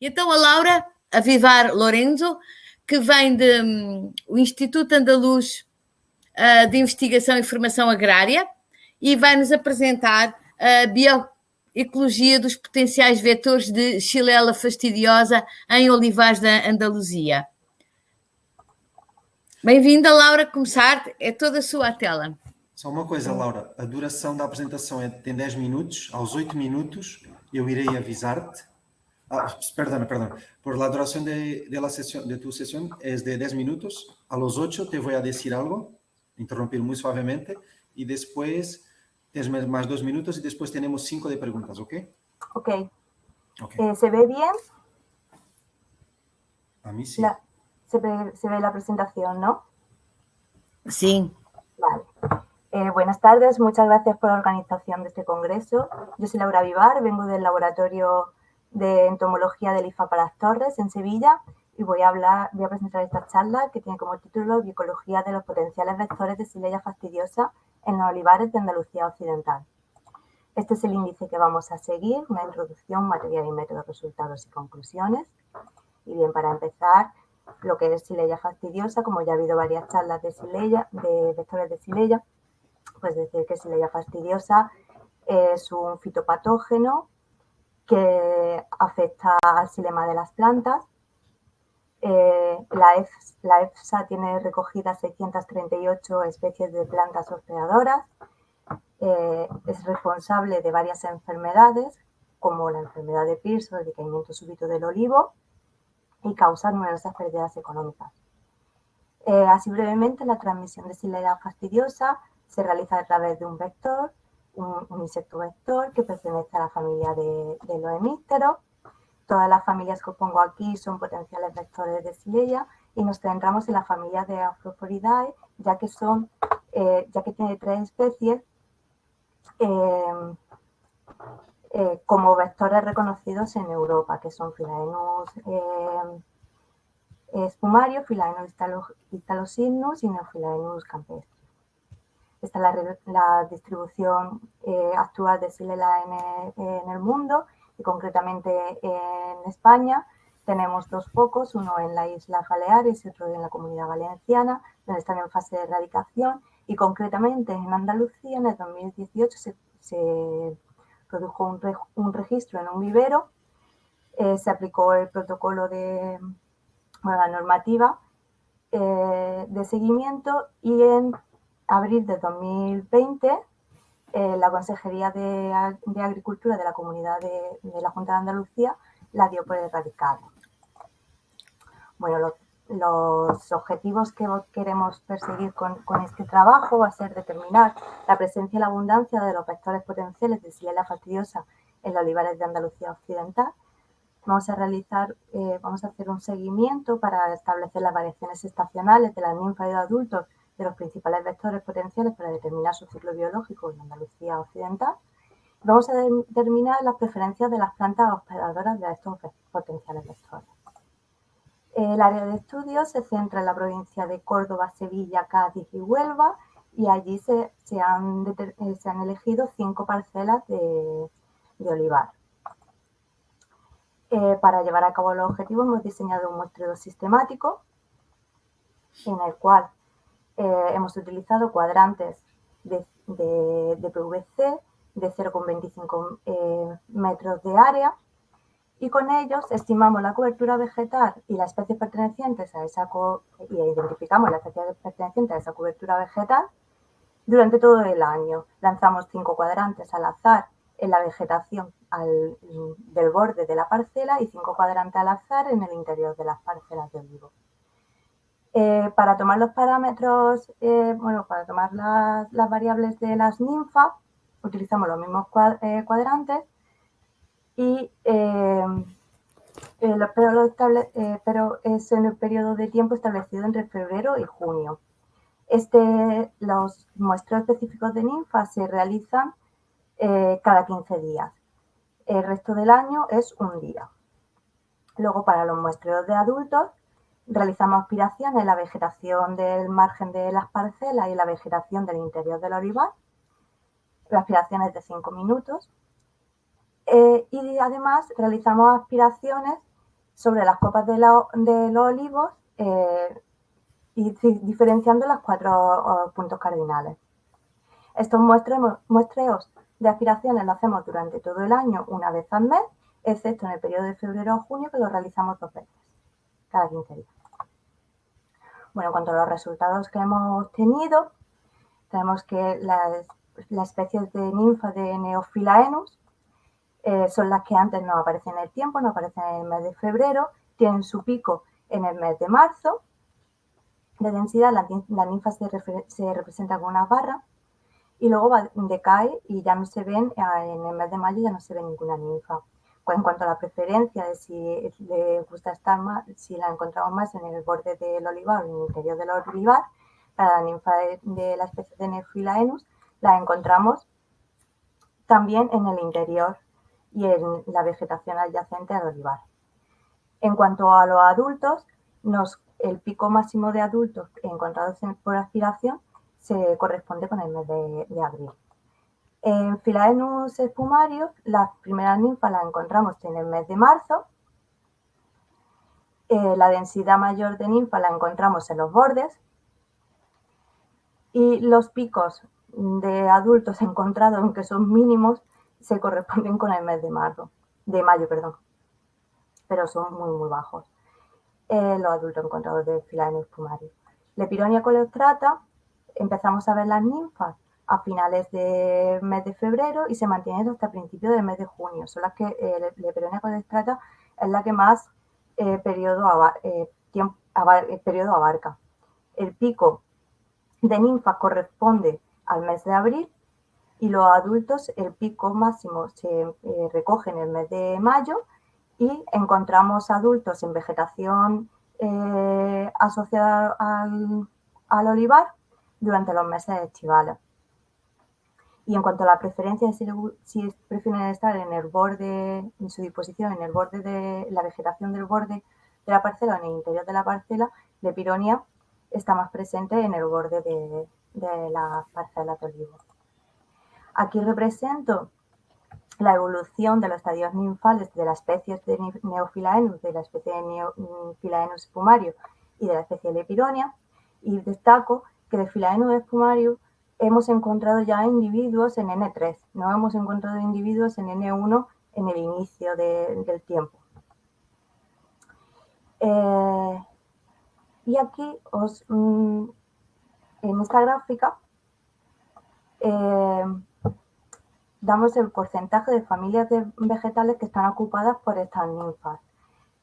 E então a Laura Avivar Lorenzo, que vem do Instituto Andaluz de Investigação e Formação Agrária, e vai nos apresentar a bioecologia dos potenciais vetores de Xylella fastidiosa em olivares da Andaluzia. Bem-vinda, Laura, começar, é toda sua a tela. Só uma coisa, Laura, a duração da apresentação tem 10 minutos, aos 8 minutos eu irei avisar-te. Perdona, por la duración de tu sesión es de 10 minutos, a los 8 te voy a decir algo, interrumpir muy suavemente, y después tienes más 2 minutos y después tenemos 5 de preguntas, ¿ok? Ok. ¿Se ve bien? A mí sí. Se ve la presentación, ¿no? Sí. Vale. Buenas tardes, muchas gracias por la organización de este congreso. Yo soy Laura Vivar, vengo del laboratorio de entomología del IFA Palas Torres en Sevilla y voy a presentar esta charla que tiene como título Bioecología de los potenciales vectores de Xylella fastidiosa en los olivares de Andalucía Occidental. Este es el índice que vamos a seguir, una introducción, material y métodos, resultados y conclusiones. Y bien, para empezar, lo que es Xylella fastidiosa, como ya ha habido varias charlas de vectores de Xylella, pues decir que Xylella fastidiosa es un fitopatógeno que afecta al xilema de las plantas. La EFSA tiene recogidas 638 especies de plantas hospedadoras. Es responsable de varias enfermedades, como la enfermedad de Pearson, el decaimiento súbito del olivo, y causa numerosas pérdidas económicas. Así brevemente, la transmisión de Xylella fastidiosa se realiza a través de un vector, un insecto vector que pertenece a la familia de los hemípteros. Todas las familias que os pongo aquí son potenciales vectores de Xylella y nos centramos en la familia de Afrophoridae, ya que tiene 3 especies como vectores reconocidos en Europa, que son Philaenus spumarius, Philaenus italocygnus y Neophilaenus campestris. Esta es la distribución actual de Xylella en el mundo y concretamente en España tenemos 2 focos, uno en las Islas Baleares y otro en la Comunidad Valenciana, donde están en fase de erradicación, y concretamente en Andalucía en el 2018 se produjo un registro en un vivero, se aplicó el protocolo la normativa de seguimiento y en abril de 2020 la Consejería de Agricultura de la Comunidad de la Junta de Andalucía la dio por erradicada. Bueno, los objetivos que queremos perseguir con este trabajo va a ser determinar la presencia y la abundancia de los vectores potenciales de Xylella fastidiosa en los olivares de Andalucía Occidental. Vamos a hacer un seguimiento para establecer las variaciones estacionales de las ninfas y los adultos de los principales vectores potenciales para determinar su ciclo biológico en Andalucía Occidental. Vamos a determinar las preferencias de las plantas hospedadoras de estos potenciales vectores. El área de estudio se centra en la provincia de Córdoba, Sevilla, Cádiz y Huelva y allí se han elegido 5 parcelas de olivar. Para llevar a cabo los objetivos hemos diseñado un muestreo sistemático en el cual hemos utilizado cuadrantes de PVC de 0,25 metros de área y con ellos estimamos la cobertura vegetal y las especies pertenecientes a identificamos las especies pertenecientes a esa cobertura vegetal durante todo el año. Lanzamos 5 cuadrantes al azar en la vegetación del borde de la parcela y 5 cuadrantes al azar en el interior de las parcelas de olivo. Para tomar los parámetros, para tomar las variables de las ninfas, utilizamos los mismos cuadrantes, pero es en el periodo de tiempo establecido entre febrero y junio. Los muestreos específicos de ninfas se realizan cada 15 días. El resto del año es un día. Luego, para los muestreos de adultos, realizamos aspiraciones en la vegetación del margen de las parcelas y la vegetación del interior del olivar. La aspiración es de 5 minutos. Y además realizamos aspiraciones sobre las copas de los olivos y diferenciando los 4 puntos cardinales. Estos muestreos de aspiraciones los hacemos durante todo el año, una vez al mes, excepto en el periodo de febrero a junio, que lo realizamos 2 veces, cada 15 días. Bueno, en cuanto a los resultados que hemos tenido, tenemos que las especies de ninfa de Neophylaenus son las que antes nos aparecen en el tiempo, nos aparecen en el mes de febrero, tienen su pico en el mes de marzo. De densidad, la ninfa se representa con unas barras y luego decae y ya no se ven, en el mes de mayo ya no se ve ninguna ninfa. Pues en cuanto a la preferencia de si le gusta estar más, si la encontramos más en el borde del olivar o en el interior del olivar, para la ninfa de la especie de Neophylaenus la encontramos también en el interior y en la vegetación adyacente al olivar. En cuanto a los adultos, el pico máximo de adultos encontrados por aspiración se corresponde con el mes de abril. En Philaenus espumarius, las primeras ninfas las encontramos en el mes de marzo. La densidad mayor de ninfa la encontramos en los bordes. Y los picos de adultos encontrados, aunque son mínimos, se corresponden con el mes de mayo, pero son muy, muy bajos. Los adultos encontrados de Philaenus espumarius. Lepironia coleostrata, empezamos a ver las ninfas a finales del mes de febrero y se mantienen hasta principios del mes de junio. Son las que Lepironia coleostrata es la que más periodo abarca. El pico de ninfas corresponde al mes de abril y los adultos, el pico máximo se recoge en el mes de mayo y encontramos adultos en vegetación asociada al olivar durante los meses estivales. Y en cuanto a la preferencia, si prefieren estar en el borde, en su disposición, en el borde de la vegetación del borde de la parcela o en el interior de la parcela, Lepironia está más presente en el borde de las parcelas de olivo. Aquí represento la evolución de los estadios ninfales de las especies de Neophylaenus, de la especie de Philaenus espumarius y de la especie de Lepironia, y destaco que de Philaenus espumarius hemos encontrado ya individuos en N3, no hemos encontrado individuos en N1 en el inicio del tiempo. Y aquí en esta gráfica damos el porcentaje de familias de vegetales que están ocupadas por estas ninfas.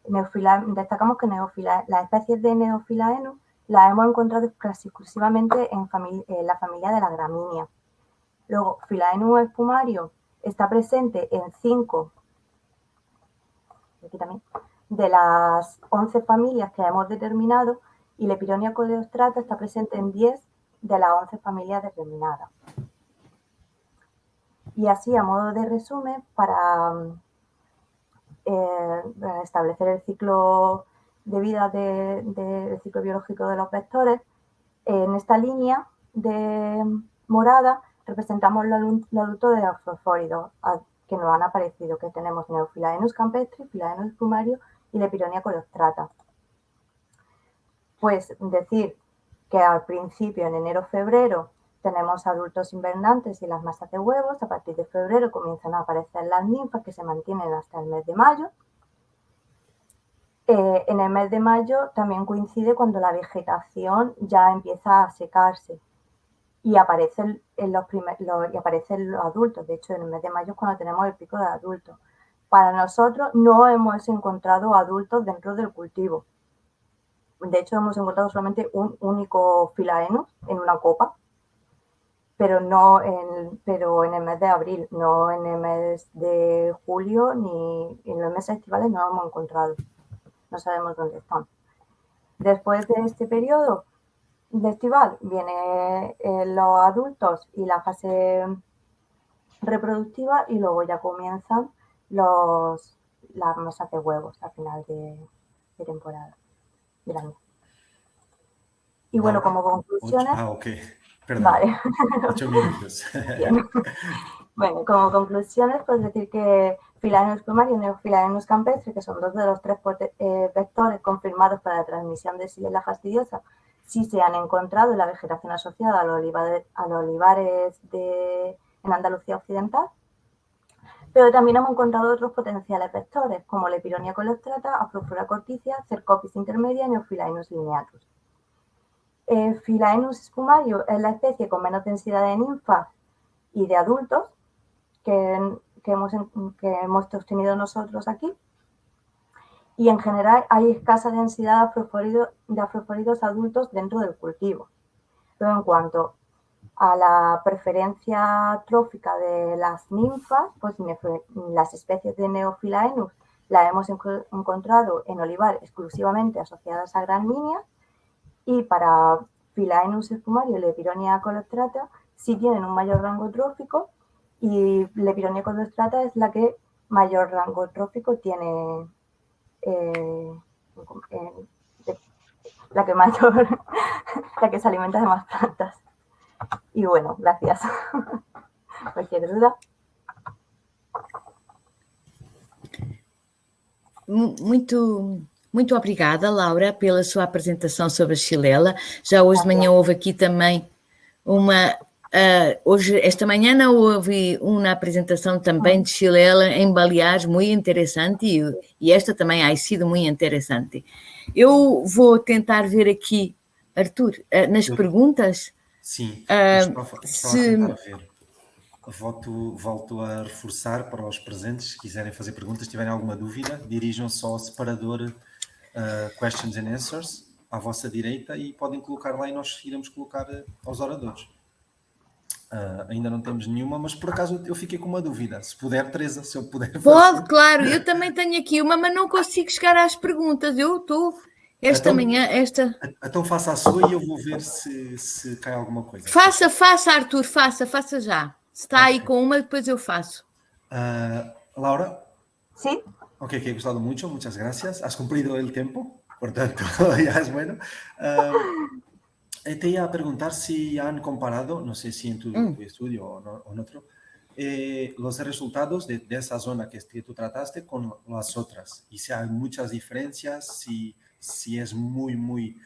Destacamos que las especies de Neophylaenus las hemos encontrado casi exclusivamente en la familia de la gramínea. Luego, Philaenus espumarius está presente en 5 de las 11 familias que hemos determinado y Lepironia coleostrata está presente en 10 de las 11 familias determinadas. Y así, a modo de resumen, para establecer el ciclo de vida del ciclo biológico de los vectores, en esta línea de morada representamos los adultos de los fosfóridos que nos han aparecido, que tenemos Neophylaenus campestris, Philaenus espumarius y Lepironia coleostrata. Pues decir que al principio, en enero-febrero, tenemos adultos invernantes y las masas de huevos. A partir de febrero comienzan a aparecer las ninfas que se mantienen hasta el mes de mayo. En el mes de mayo también coincide cuando la vegetación ya empieza a secarse y aparecen los adultos. De hecho, en el mes de mayo es cuando tenemos el pico de adultos. Para nosotros no hemos encontrado adultos dentro del cultivo. De hecho, hemos encontrado solamente un único Philaenus en una copa, pero en el mes de abril, no en el mes de julio ni en los meses estivales no hemos encontrado. No sabemos dónde están. Después de este periodo de estival vienen los adultos y la fase reproductiva y luego ya comienzan las masas de huevos a final de temporada del año. Y bueno, como conclusiones... ok. Perdón. Vale. 8 minutos. Bien. Bueno, como conclusiones, pues decir que Philaenus plumario y Neophilaenus campestre, que son dos de los tres vectores confirmados para la transmisión de Xylella fastidiosa, sí se han encontrado en la vegetación asociada a los olivares en Andalucía Occidental, pero también hemos encontrado otros potenciales vectores, como Lepironia colestrata, Afroflora corticia, Cercopis intermedia y Neophilaenus lineatus. Philaenus spumario es la especie con menos densidad de ninfas y de adultos que hemos obtenido nosotros aquí. Y en general hay escasa densidad de afrofóridos adultos dentro del cultivo. Pero en cuanto a la preferencia trófica de las ninfas, pues las especies de Neophilaenus las hemos encontrado en olivar exclusivamente asociadas a gramíneas, y para Philaenus spumario y Lepironia colestrata sí tienen un mayor rango trófico, y Lepironia colestrata es la que mayor rango trófico tiene, la que se alimenta de más plantas. Y bueno, gracias. Cualquier duda. Muito obrigada, Laura, pela sua apresentação sobre a Xylella. Já hoje de manhã houve aqui também esta manhã não houve uma apresentação também de Xylella em Baleares, muito interessante, e esta também ha sido muito interessante. Eu vou tentar ver aqui, Arthur, nas perguntas. Sim, estava a tentar ver. Volto a reforçar para os presentes, se quiserem fazer perguntas, se tiverem alguma dúvida, dirijam-se ao separador Questions and Answers, à vossa direita, e podem colocar lá e nós iremos colocar aos oradores. Ainda não temos nenhuma, mas por acaso eu fiquei com uma dúvida. Se puder, Teresa, se eu puder fazer. Pode, claro, eu também tenho aqui uma, mas não consigo chegar às perguntas. Eu estou manhã. Então faça a sua e eu vou ver se cai alguma coisa. Faça, Arthur, faça já. Se está aí com uma, depois eu faço. Laura? Sí. Ok, que he gustado mucho, muchas gracias. Has cumplido el tiempo, por tanto, ya es bueno. Te iba a preguntar si han comparado, no sé si en tu estudio o en otro, los resultados de esa zona que tú trataste con las otras, y si hay muchas diferencias, si es muy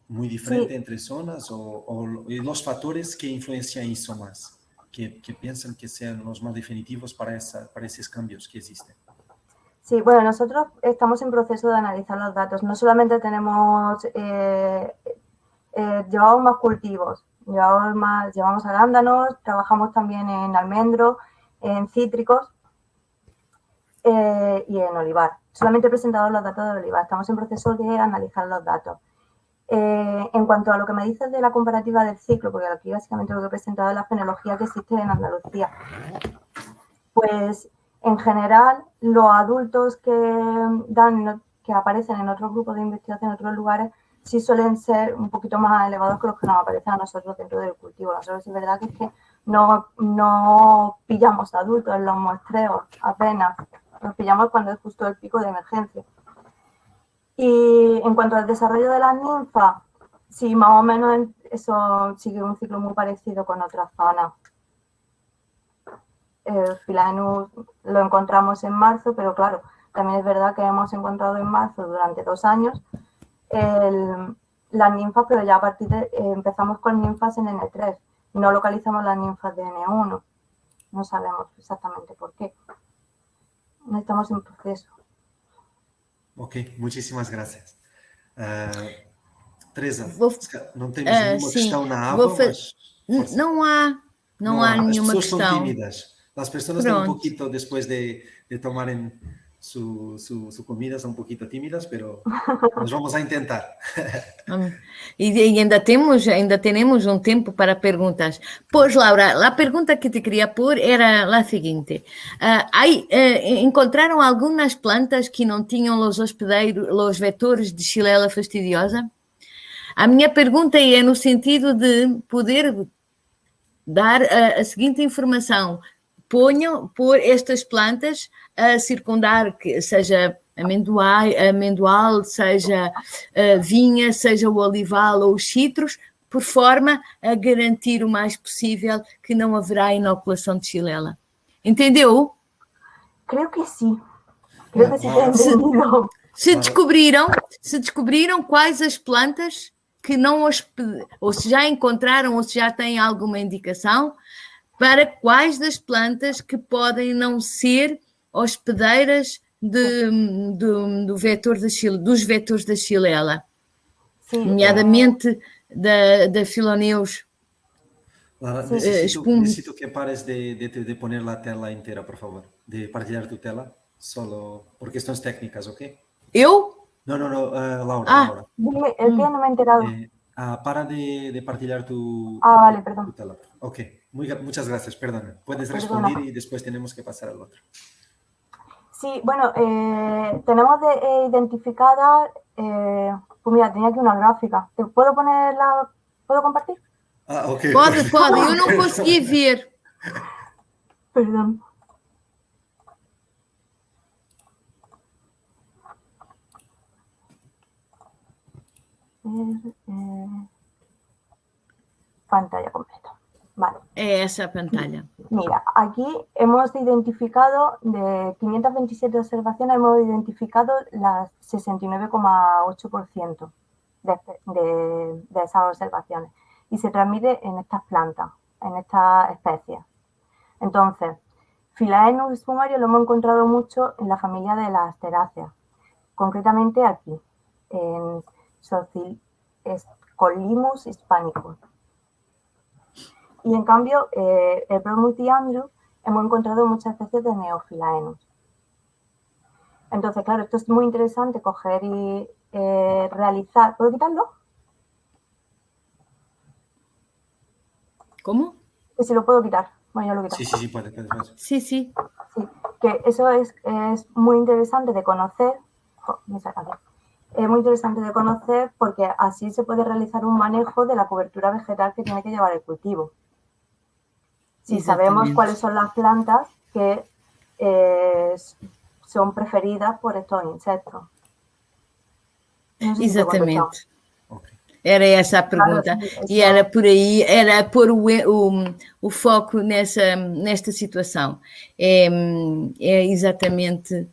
diferente entre zonas, o los factores que influencian eso más, que piensan que sean los más definitivos para esos cambios que existen. Sí, bueno, nosotros estamos en proceso de analizar los datos. No solamente tenemos... llevamos más cultivos, llevamos arándanos, trabajamos también en almendro, en cítricos y en olivar. Solamente he presentado los datos de olivar, estamos en proceso de analizar los datos. En cuanto a lo que me dices de la comparativa del ciclo, porque aquí básicamente lo que he presentado es la fenología que existe en Andalucía, pues en general los adultos que aparecen en otros grupos de investigación en otros lugares sí suelen ser un poquito más elevados que los que nos aparecen a nosotros dentro del cultivo. Nosotros es verdad que es que no pillamos adultos en los muestreos apenas, los pillamos cuando es justo el pico de emergencia. Y en cuanto al desarrollo de las ninfas, sí, más o menos eso sigue un ciclo muy parecido con otras zonas. Philaenus lo encontramos en marzo, pero claro, también es verdad que hemos encontrado en marzo durante 2 años las ninfas, pero ya a partir de empezamos con ninfas en N3, no localizamos las ninfas de N1, no sabemos exactamente por qué, no estamos en proceso. Ok, muchísimas gracias. Teresa, não temos nenhuma questão na aba, mas... Não há nenhuma As pessoas questão. são tímidas. As pessoas estão um pouquinho, depois de tomarem su comida, son un poquito tímidas, pero nos vamos a intentar. E ainda temos um tempo para perguntas. Pois, Laura, a pergunta que te queria pôr era a seguinte. Encontraram algumas plantas que não tinham os vetores de Xylella fastidiosa? A minha pergunta é no sentido de poder dar a seguinte informação. Por estas plantas a circundar, que seja amendoal, seja vinha, seja o olival ou os citros, por forma a garantir o mais possível que não haverá inoculação de Xylella. Entendeu? Creo que sí. Creo que sí te he Laura, entendido. Se descobriram quais as plantas que não ou se já encontraram ou se já têm alguma indicação para quais das plantas que podem não ser hospedeiras do vetor dos vetores da Xylella, Sí, nomeadamente da Philoneus. Laura, Sí. necesito que pares de poner la tela entera, por favor. De partilhar tu tela, solo por cuestiones técnicas, ¿ok? Eu? No, Laura, Ah. Laura. Dime, el que no me he enterado. Para de partilhar tu Vale, perdón. tu tela. Ok, muchas gracias, perdona. Puedes Perdona. responder y después tenemos que pasar al otro. Sí, bueno, tenemos identificada, pues mira, tenía aquí una gráfica. ¿Te puedo ponerla? ¿Puedo compartir? Ok. Pode, eu não consegui ver. Perdón. Pantalla completa. Vale. É essa a pantalla. Mira, aquí hemos identificado, de 527 observaciones, hemos identificado las 69,8% de esas observaciones. Y se transmite en estas plantas, en estas especies. Entonces, Philaenus spumario lo hemos encontrado mucho en la familia de las asteráceas. Concretamente aquí, en Scolymus hispanicus. Y en cambio, el Bromultiandru hemos encontrado muchas especies de Neophylaenus. Entonces, claro, esto es muy interesante coger y realizar. ¿Puedo quitarlo? ¿Cómo? Que si lo puedo quitar. Bueno, ya lo he quitado. Sí, puedes. Sí. Sí, que eso es muy interesante de conocer. Es muy interesante de conocer porque así se puede realizar un manejo de la cobertura vegetal que tiene que llevar el cultivo. Si sabemos cuáles son las plantas que son preferidas por estos insectos. No sé Exatamente. Si era essa a pergunta. Claro, e era por aí, era pôr o foco nesta situação. É exatamente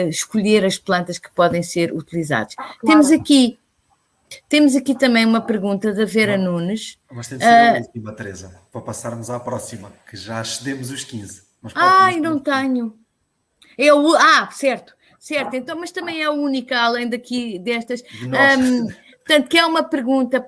escolher as plantas que podem ser utilizadas. Claro. Temos aqui também uma pergunta da Vera Nunes. Mas tem de ser a última, Teresa, para passarmos à próxima, que já excedemos os 15. Mas não tenho. Certo. Então, mas também é a única, além destas. Portanto, que é uma pergunta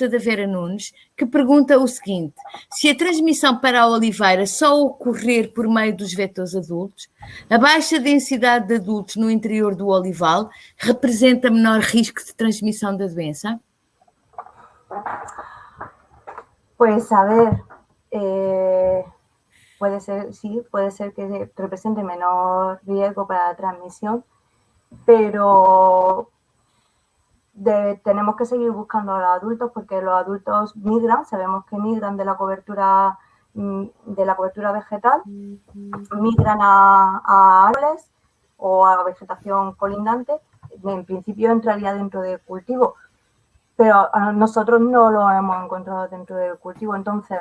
da Vera Nunes, que pergunta o seguinte: se a transmissão para a oliveira só ocorrer por meio dos vetores adultos, a baixa densidade de adultos no interior do olival representa menor risco de transmissão da doença? Pues a ver, puede ser que represente menor riesgo para la transmisión, pero tenemos que seguir buscando a los adultos porque los adultos migran, sabemos que migran de la cobertura vegetal, migran a árboles o a vegetación colindante. En principio entraría dentro del cultivo, pero nosotros no lo hemos encontrado dentro del cultivo. Entonces,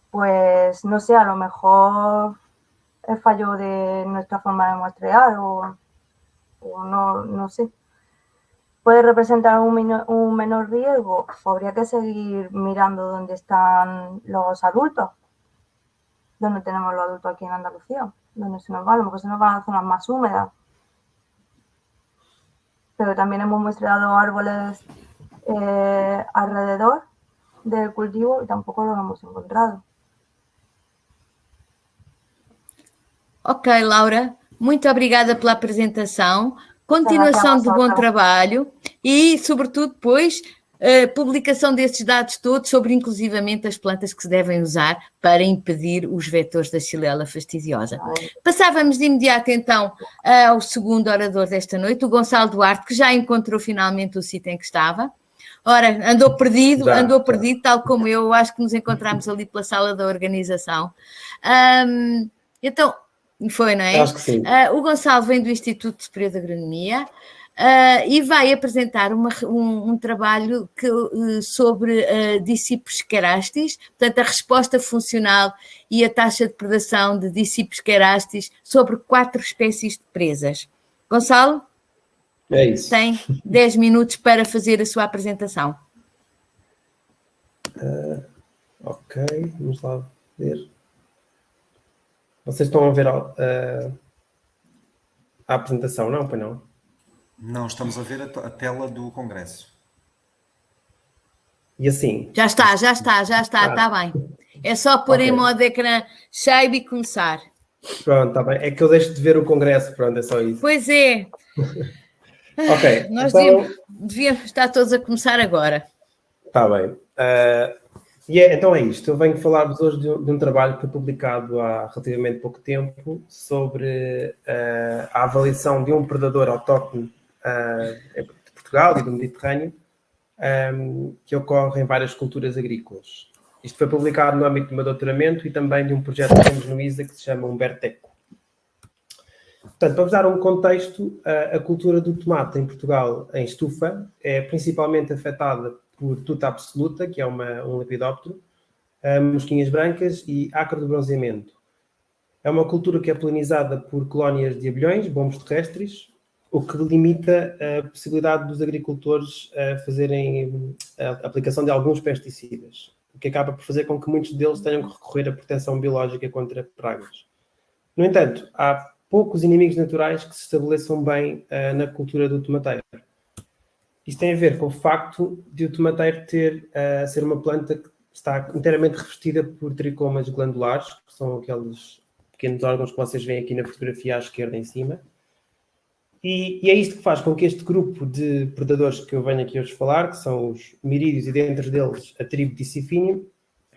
pues no sé, a lo mejor es fallo de nuestra forma de muestrear o no sé. ¿Puede representar un menor riesgo? Habría que seguir mirando dónde están los adultos. ¿Dónde tenemos los adultos aquí en Andalucía? ¿Dónde se nos va? A lo mejor se nos van a zonas más húmedas. Pero también hemos muestreado árboles alrededor del cultivo y tampoco los hemos encontrado. Ok, Laura, muito obrigada pela apresentação. Continuação de bom trabalho e, sobretudo, depois, publicação desses dados todos sobre, inclusivamente, as plantas que se devem usar para impedir os vetores da Xylella fastidiosa. Passávamos de imediato, então, ao segundo orador desta noite, o Gonçalo Duarte, que já encontrou finalmente o sítio em que estava. Ora, andou perdido, tal como eu, acho que nos encontramos ali pela sala da organização. Então... Foi, não é? Acho que sim. O Gonçalo vem do Instituto Superior de Agronomia, e vai apresentar um trabalho sobre Dicipes querastis, portanto, a resposta funcional e a taxa de predação de Dicipes querastis sobre 4 espécies de presas. Gonçalo? É isso. Tem 10 minutos para fazer a sua apresentação. Ok, vamos lá ver. Vocês estão a ver a apresentação, não? Pois não? Não, estamos a ver a tela do Congresso. E assim? Já está, está bem. É só pôr em modo ecrã cheio e começar. Pronto, está bem. É que eu deixo de ver o Congresso, pronto, é só isso. Pois é. Ok. Nós então, devíamos estar todos a começar agora. Está bem. Então é isto. Eu venho falar-vos hoje de um trabalho que foi publicado há relativamente pouco tempo sobre a avaliação de um predador autóctone de Portugal e do Mediterrâneo que ocorre em várias culturas agrícolas. Isto foi publicado no âmbito do meu doutoramento e também de um projeto que temos no ISA que se chama Umberteco. Portanto, para vos dar um contexto, a cultura do tomate em Portugal, em estufa, é principalmente afetada por tuta absoluta, que é um lepidóptero, mosquinhas brancas e acre do bronzeamento. É uma cultura que é polinizada por colónias de abelhões, bombos terrestres, o que limita a possibilidade dos agricultores fazerem a aplicação de alguns pesticidas, o que acaba por fazer com que muitos deles tenham que recorrer à proteção biológica contra pragas. No entanto, há poucos inimigos naturais que se estabeleçam bem na cultura do tomateiro. Isto tem a ver com o facto de o tomateiro ser uma planta que está inteiramente revestida por tricomas glandulares, que são aqueles pequenos órgãos que vocês veem aqui na fotografia à esquerda em cima. E é isto que faz com que este grupo de predadores que eu venho aqui hoje falar, que são os mirídeos e dentro deles a tribo Diciphinnium,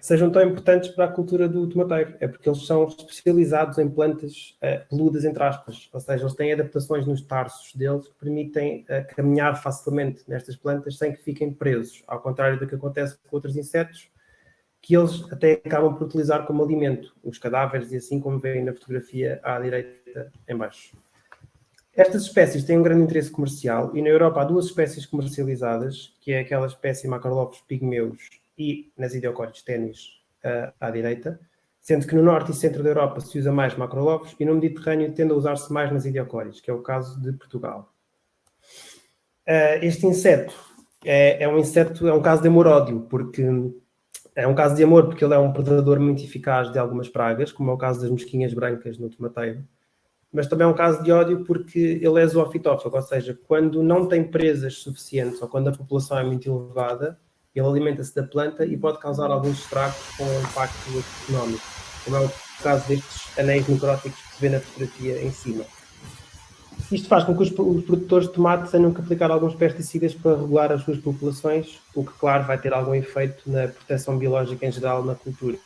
sejam tão importantes para a cultura do tomateiro. É porque eles são especializados em plantas peludas, entre aspas. Ou seja, eles têm adaptações nos tarsos deles que permitem caminhar facilmente nestas plantas sem que fiquem presos. Ao contrário do que acontece com outros insetos, que eles até acabam por utilizar como alimento. Os cadáveres e assim como veem na fotografia à direita em baixo. Estas espécies têm um grande interesse comercial e na Europa há 2 espécies comercializadas, que é aquela espécie Macrolophus pygmeus e Nasidiocoris tenuis à direita, sendo que no norte e centro da Europa se usa mais Macrolophus e no Mediterrâneo tende a usar-se mais Nasidiocoris, que é o caso de Portugal. Este inseto é um caso de amor-ódio, porque é um caso de amor porque ele é um predador muito eficaz de algumas pragas, como é o caso das mosquinhas brancas no tomateiro, mas também é um caso de ódio porque ele é zoofitófago, ou seja, quando não tem presas suficientes ou quando a população é muito elevada, ele alimenta-se da planta e pode causar alguns estragos com um impacto económico, como é o caso destes anéis necróticos que se vê na fotografia em cima. Isto faz com que os produtores de tomate tenham que aplicar alguns pesticidas para regular as suas populações, o que, claro, vai ter algum efeito na proteção biológica em geral na cultura.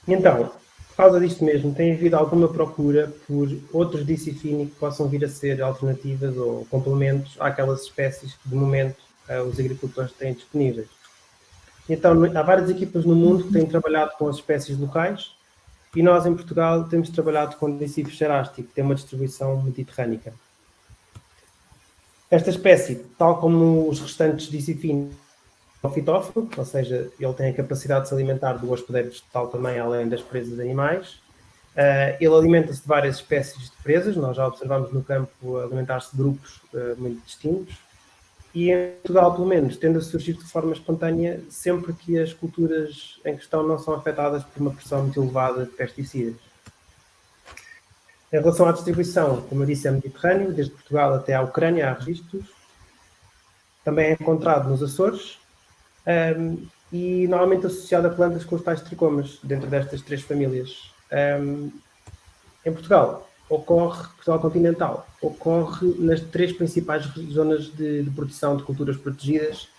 Então, por causa disto mesmo, tem havido alguma procura por outros Diciphinni que possam vir a ser alternativas ou complementos àquelas espécies que, de momento, os agricultores têm disponíveis. Então, há várias equipas no mundo que têm trabalhado com as espécies locais e nós, em Portugal, temos trabalhado com o Dicipes cerasti, que tem uma distribuição mediterrânica. Esta espécie, tal como os restantes Diciphinni, é um fitófago, ou seja, ele tem a capacidade de se alimentar do hospedeiro vegetal também, além das presas animais. Ele alimenta-se de várias espécies de presas, nós já observamos no campo alimentar-se de grupos muito distintos. E em Portugal, pelo menos, tende a surgir de forma espontânea sempre que as culturas em questão não são afetadas por uma pressão muito elevada de pesticidas. Em relação à distribuição, como eu disse, é Mediterrâneo, desde Portugal até à Ucrânia há registros. Também é encontrado nos Açores e normalmente associado a plantas com os tais tricomas, dentro destas 3 famílias. Em Portugal continental, ocorre nas 3 principais zonas de produção de culturas protegidas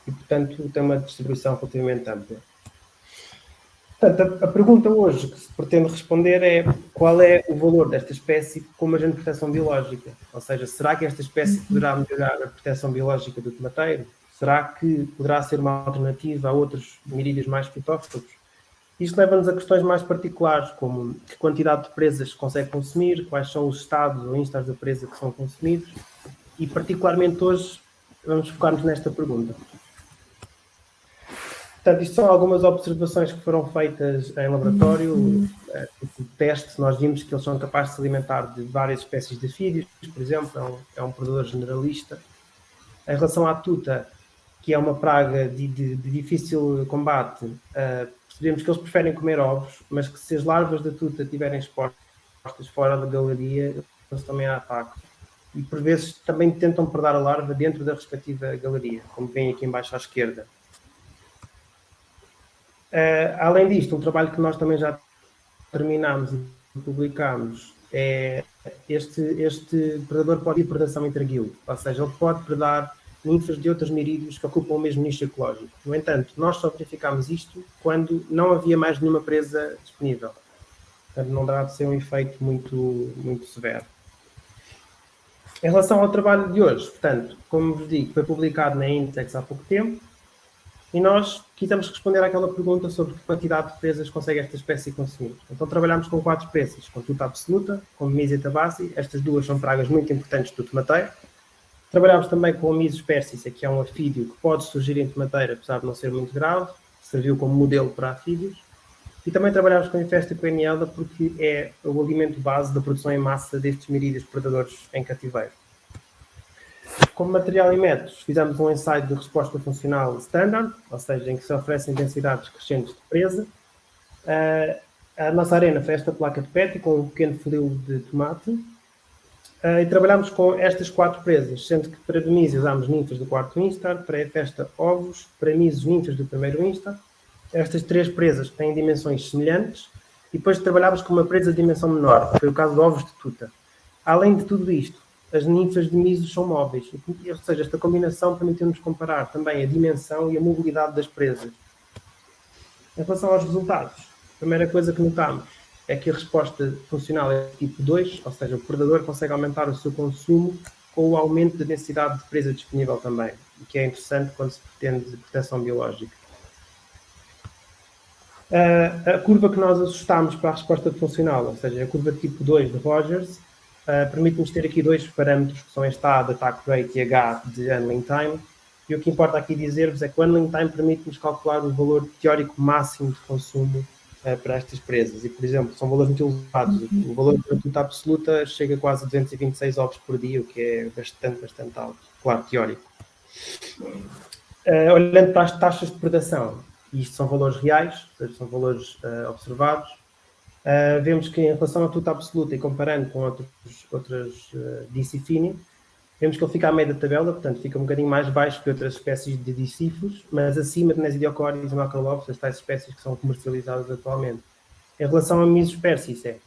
e, portanto, tem uma distribuição relativamente ampla. Portanto, a pergunta hoje que se pretende responder é qual é o valor desta espécie como agente de proteção biológica? Ou seja, será que esta espécie poderá melhorar a proteção biológica do tomateiro? Será que poderá ser uma alternativa a outros mirídeos mais fitófagos? Isto leva-nos a questões mais particulares, como que quantidade de presas se consegue consumir, quais são os estados ou instas da presa que são consumidos, e particularmente hoje vamos focar-nos nesta pergunta. Portanto, isto são algumas observações que foram feitas em laboratório. No teste, nós vimos que eles são capazes de se alimentar de várias espécies de fídeos, por exemplo, é um predador generalista. Em relação à tuta, que é uma praga de difícil combate, percebemos que eles preferem comer ovos, mas que se as larvas da tuta estiverem expostas fora da galeria, eles também a atacam. E por vezes também tentam predar a larva dentro da respectiva galeria, como veem aqui embaixo à esquerda. Além disto, um trabalho que nós também já terminámos e publicámos é este predador pode ir predação intraguilde, ou seja, ele pode predar ninfas de outros mirídeos que ocupam o mesmo nicho ecológico. No entanto, nós só verificámos isto quando não havia mais nenhuma presa disponível. Portanto, não dá de ser um efeito muito severo. Em relação ao trabalho de hoje, portanto, como vos digo, foi publicado na Index há pouco tempo, e nós quisemos responder àquela pergunta sobre que quantidade de presas consegue esta espécie consumir. Então trabalhámos com 4 espécies, com tuta absoluta, com Mimisia tabaci, estas duas são pragas muito importantes do tomateiro. Trabalhámos também com a Mysis persicea, que é um afídeo que pode surgir em tomateiro, apesar de não ser muito grave, serviu como modelo para afídeos. E também trabalhámos com a Infesta coeniana, porque é o alimento base da produção em massa destes mirídeos predadores em cativeiro. Como material e métodos, fizemos um ensaio de resposta funcional standard, ou seja, em que se oferecem densidades crescentes de presa. A nossa arena foi esta placa de PET com um pequeno funil de tomate. E trabalhámos com estas 4 presas, sendo que para Mimisia usámos ninfas do 4º instar, para a Infesta ovos, para Mysis ninfas do 1º instar. Estas 3 presas têm dimensões semelhantes e depois trabalhámos com uma presa de dimensão menor, que foi o caso de ovos de tuta. Além de tudo isto, as ninfas de Mysis são móveis, ou seja, esta combinação permitiu-nos comparar também a dimensão e a mobilidade das presas. Em relação aos resultados, a primeira coisa que notámos é que a resposta funcional é tipo 2, ou seja, o predador consegue aumentar o seu consumo com o aumento da densidade de presa disponível também, o que é interessante quando se pretende proteção biológica. A curva que nós ajustámos para a resposta funcional, ou seja, a curva tipo 2 de Rogers, permite-nos ter aqui 2 parâmetros, que são este A de attack rate e H de handling time, e o que importa aqui dizer-vos é que o handling time permite-nos calcular o valor teórico máximo de consumo para estas presas, e por exemplo, são valores muito elevados, o valor da tuta absoluta chega a quase 226 ovos por dia, o que é bastante alto, claro, teórico. Olhando para as taxas de predação, isto são valores reais, ou seja, são valores observados, vemos que em relação à tuta absoluta e comparando com outras Dicifini, vemos que ele fica a meio da tabela, portanto fica um bocadinho mais baixo que outras espécies de dicifos, mas acima de Nesidiocoris e Macrolopsis, as tais espécies que são comercializadas atualmente. Em relação a Mysis persicea,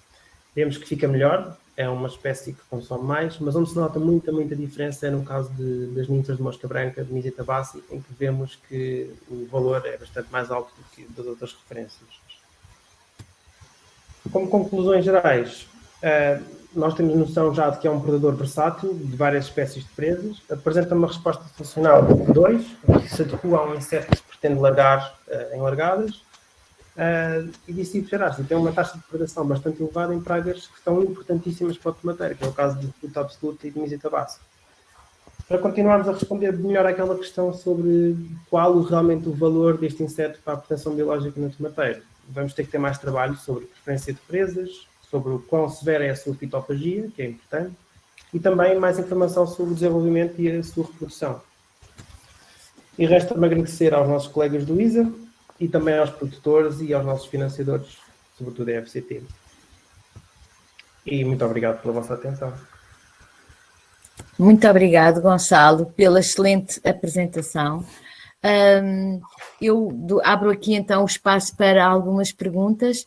vemos que fica melhor, é uma espécie que consome mais, mas onde se nota muita diferença é no caso das ninfas de mosca branca, de Mimisia tabaci, em que vemos que o valor é bastante mais alto do que das outras referências. Como conclusões gerais, nós temos noção já de que é um predador versátil de várias espécies de presas, apresenta uma resposta funcional de 2, que se adequa a um inseto que se pretende largar em largadas, e disse gerais, e tem uma taxa de predação bastante elevada em pragas que são importantíssimas para o tomateiro, que é o caso de tuta absoluta e de Mimisia tabaci. Para continuarmos a responder melhor àquela questão sobre qual realmente o valor deste inseto para a proteção biológica no tomateiro, vamos ter que ter mais trabalho sobre preferência de presas, sobre o quão severa é a sua fitofagia, que é importante, e também mais informação sobre o desenvolvimento e a sua reprodução. E resta-me agradecer aos nossos colegas do ISA e também aos produtores e aos nossos financiadores, sobretudo a FCT. E muito obrigado pela vossa atenção. Muito obrigado, Gonçalo, pela excelente apresentação. Eu abro aqui então o espaço para algumas perguntas.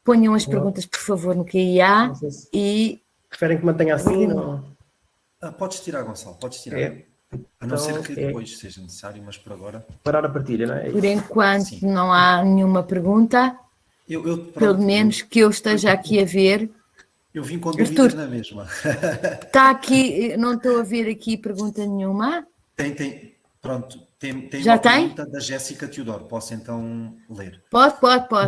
Ponham as perguntas, por favor, no QIA e... Preferem que mantenha assim? Não? Podes tirar, Gonçalo, podes tirar. A não ser que depois seja necessário, mas por agora... Parar a partilha, não é? Por enquanto sim. Não há nenhuma pergunta, pelo menos que eu esteja aqui a ver. Eu vim com dúvidas na mesma. Está aqui, não estou a ver aqui pergunta nenhuma. Tem. Pronto, Tem Já uma tem? pergunta da Jéssica Teodoro. Posso então ler? Pode,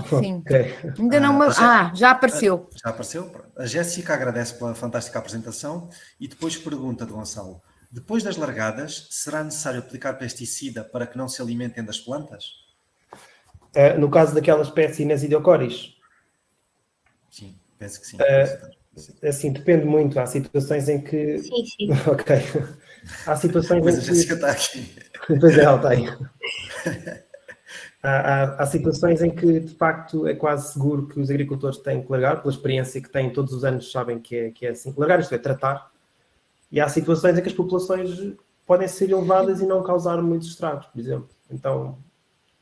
sim. Ok. Ainda não me... já apareceu. Já apareceu? A Jéssica agradece pela fantástica apresentação e depois pergunta de Gonçalo: depois das largadas, será necessário aplicar pesticida para que não se alimentem das plantas? No caso daquela espécie Nesidiocoris, Sim, penso que sim. assim, depende muito. Há situações em que... Sim. Ok. Há situações Pois em a que... Jéssica está aqui. Pois é, ela tem. Há situações em que, de facto, é quase seguro que os agricultores têm que largar, pela experiência que têm todos os anos, sabem que é assim. Largar, isto é, tratar. E há situações em que as populações podem ser elevadas e não causar muitos estragos, por exemplo. Então,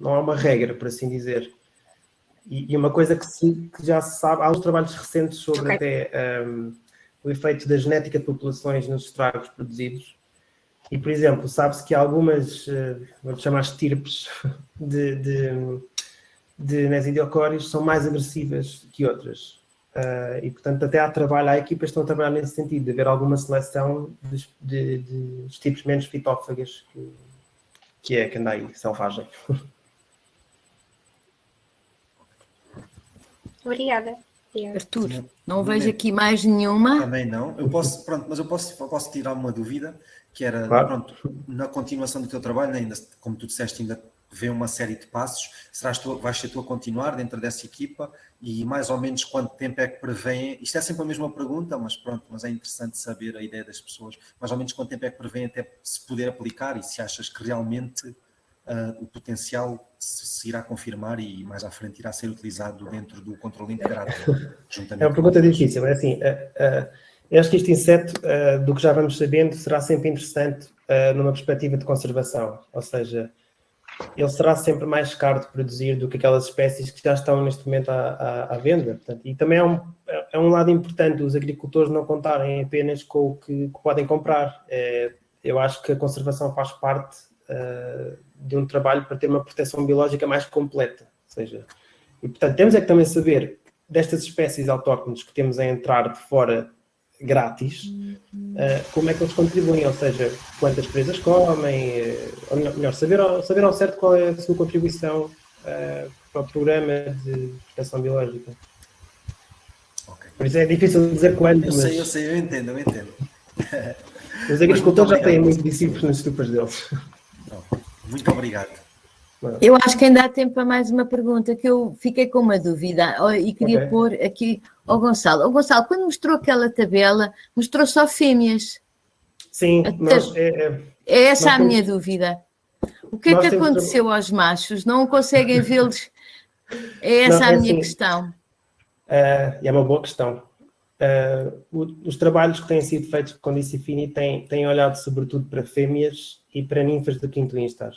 não há uma regra, por assim dizer. E uma coisa que já se sabe, há uns trabalhos recentes sobre até o efeito da genética de populações nos estragos produzidos. E, por exemplo, sabe-se que algumas, vamos chamar estirpes, de Nesidiocoris são mais agressivas que outras. E, portanto, até há equipas que estão a trabalhar nesse sentido, de haver alguma seleção de estirpes menos fitófagas que anda aí, selvagem. Obrigada. Arthur, não vejo aqui mais nenhuma. Também não. Mas eu posso tirar uma dúvida, que era, Claro. pronto, na continuação do teu trabalho, ainda, como tu disseste, ainda vê uma série de passos. Vais ser tu a continuar dentro dessa equipa e mais ou menos quanto tempo é que prevêem? Isto é sempre a mesma pergunta, mas é interessante saber a ideia das pessoas. Mais ou menos quanto tempo é que prevêem até se poder aplicar e se achas que realmente o potencial se irá confirmar e mais à frente irá ser utilizado dentro do controle integrado. É uma pergunta difícil, é assim, eu acho que este inseto, do que já vamos sabendo, será sempre interessante numa perspectiva de conservação, ou seja, ele será sempre mais caro de produzir do que aquelas espécies que já estão neste momento à venda. Portanto, e também é um lado importante os agricultores não contarem apenas com o que podem comprar. Eu acho que a conservação faz parte de um trabalho para ter uma proteção biológica mais completa. Ou seja, e portanto temos é que também saber destas espécies autóctones que temos a entrar de fora grátis, como é que eles contribuem, ou seja, quantas presas comem, ou melhor, saber ao certo qual é a sua contribuição para o programa de proteção biológica. Okay. Por isso é difícil dizer quanto, eu sei, eu entendo. Os agricultores já têm muito discípulos nas estupas deles. Muito obrigado. Eu acho que ainda há tempo para mais uma pergunta, que eu fiquei com uma dúvida e queria pôr aqui ao Gonçalo. Gonçalo, quando mostrou aquela tabela, mostrou só fêmeas. Sim, é essa a minha dúvida. O que é que aconteceu aos machos? Não conseguem vê-los? É essa a minha questão. É uma boa questão. Os trabalhos que têm sido feitos com Dicifini têm olhado sobretudo para fêmeas e para ninfas do quinto instar.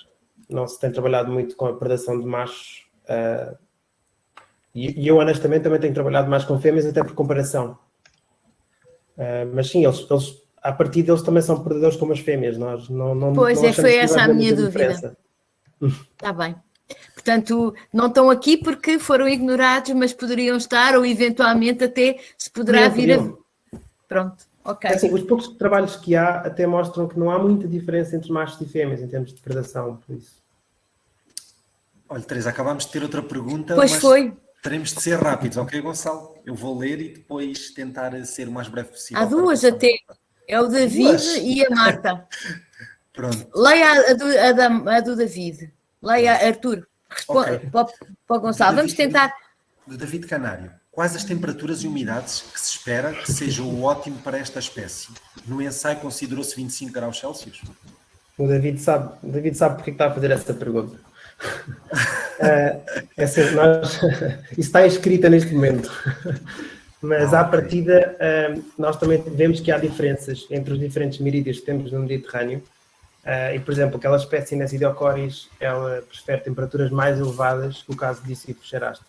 Não se tem trabalhado muito com a predação de machos e eu honestamente também tenho trabalhado mais com fêmeas até por comparação. Mas sim, eles a partir deles também são predadores como as fêmeas. Nós não foi essa a minha dúvida. Está bem. Portanto, não estão aqui porque foram ignorados, mas poderiam estar ou eventualmente até se poderá vir a... Pronto. Ok. Assim, os poucos trabalhos que há até mostram que não há muita diferença entre machos e fêmeas em termos de predação, por isso. Olha, Teresa, acabámos de ter outra pergunta, mas teremos de ser rápidos, ok, Gonçalo? Eu vou ler e depois tentar ser o mais breve possível. Há duas até. É o David e a Marta. Pronto. Leia a do David. Leia, Arthur. Responde para o Gonçalo. Vamos tentar. Do David Canário. Quais as temperaturas e umidades que se espera que sejam o ótimo para esta espécie? No ensaio considerou-se 25 graus Celsius? O David sabe porque está a fazer essa pergunta. Isso está escrita neste momento. Mas à partida, nós também vemos que há diferenças entre os diferentes merídios que temos no Mediterrâneo. E, por exemplo, aquela espécie Nesidiocoris, ela prefere temperaturas mais elevadas que o caso de Dicifo xeraste.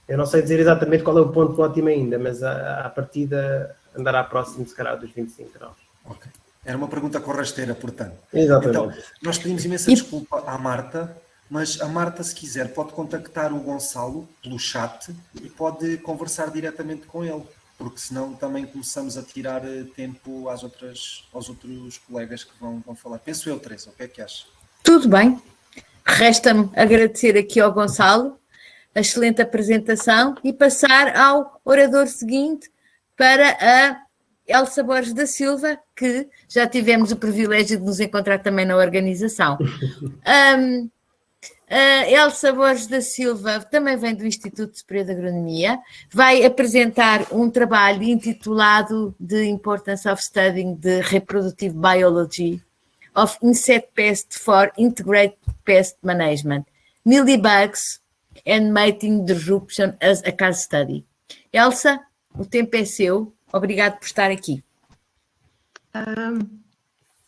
Eu não sei dizer exatamente qual é o ponto ótimo ainda, mas à partida andará próximo, se calhar, dos 25 graus. Ok. Era uma pergunta corrasteira, portanto. Exatamente. Então, nós pedimos imensa desculpa à Marta, mas a Marta, se quiser, pode contactar o Gonçalo pelo chat e pode conversar diretamente com ele, porque senão também começamos a tirar tempo aos outros colegas que vão falar. Penso eu, Teresa, o que é que achas? Tudo bem. Resta-me agradecer aqui ao Gonçalo a excelente apresentação e passar ao orador seguinte para a Elsa Borges da Silva, que já tivemos o privilégio de nos encontrar também na organização. A Elsa Borges da Silva também vem do Instituto Superior de Agronomia, vai apresentar um trabalho intitulado The Importance of Studying the Reproductive Biology of Insect Pest for Integrated Pest Management, Mealybugs and Mating Disruption as a Case Study. Elsa, o tempo é seu. Obrigado por estar aqui.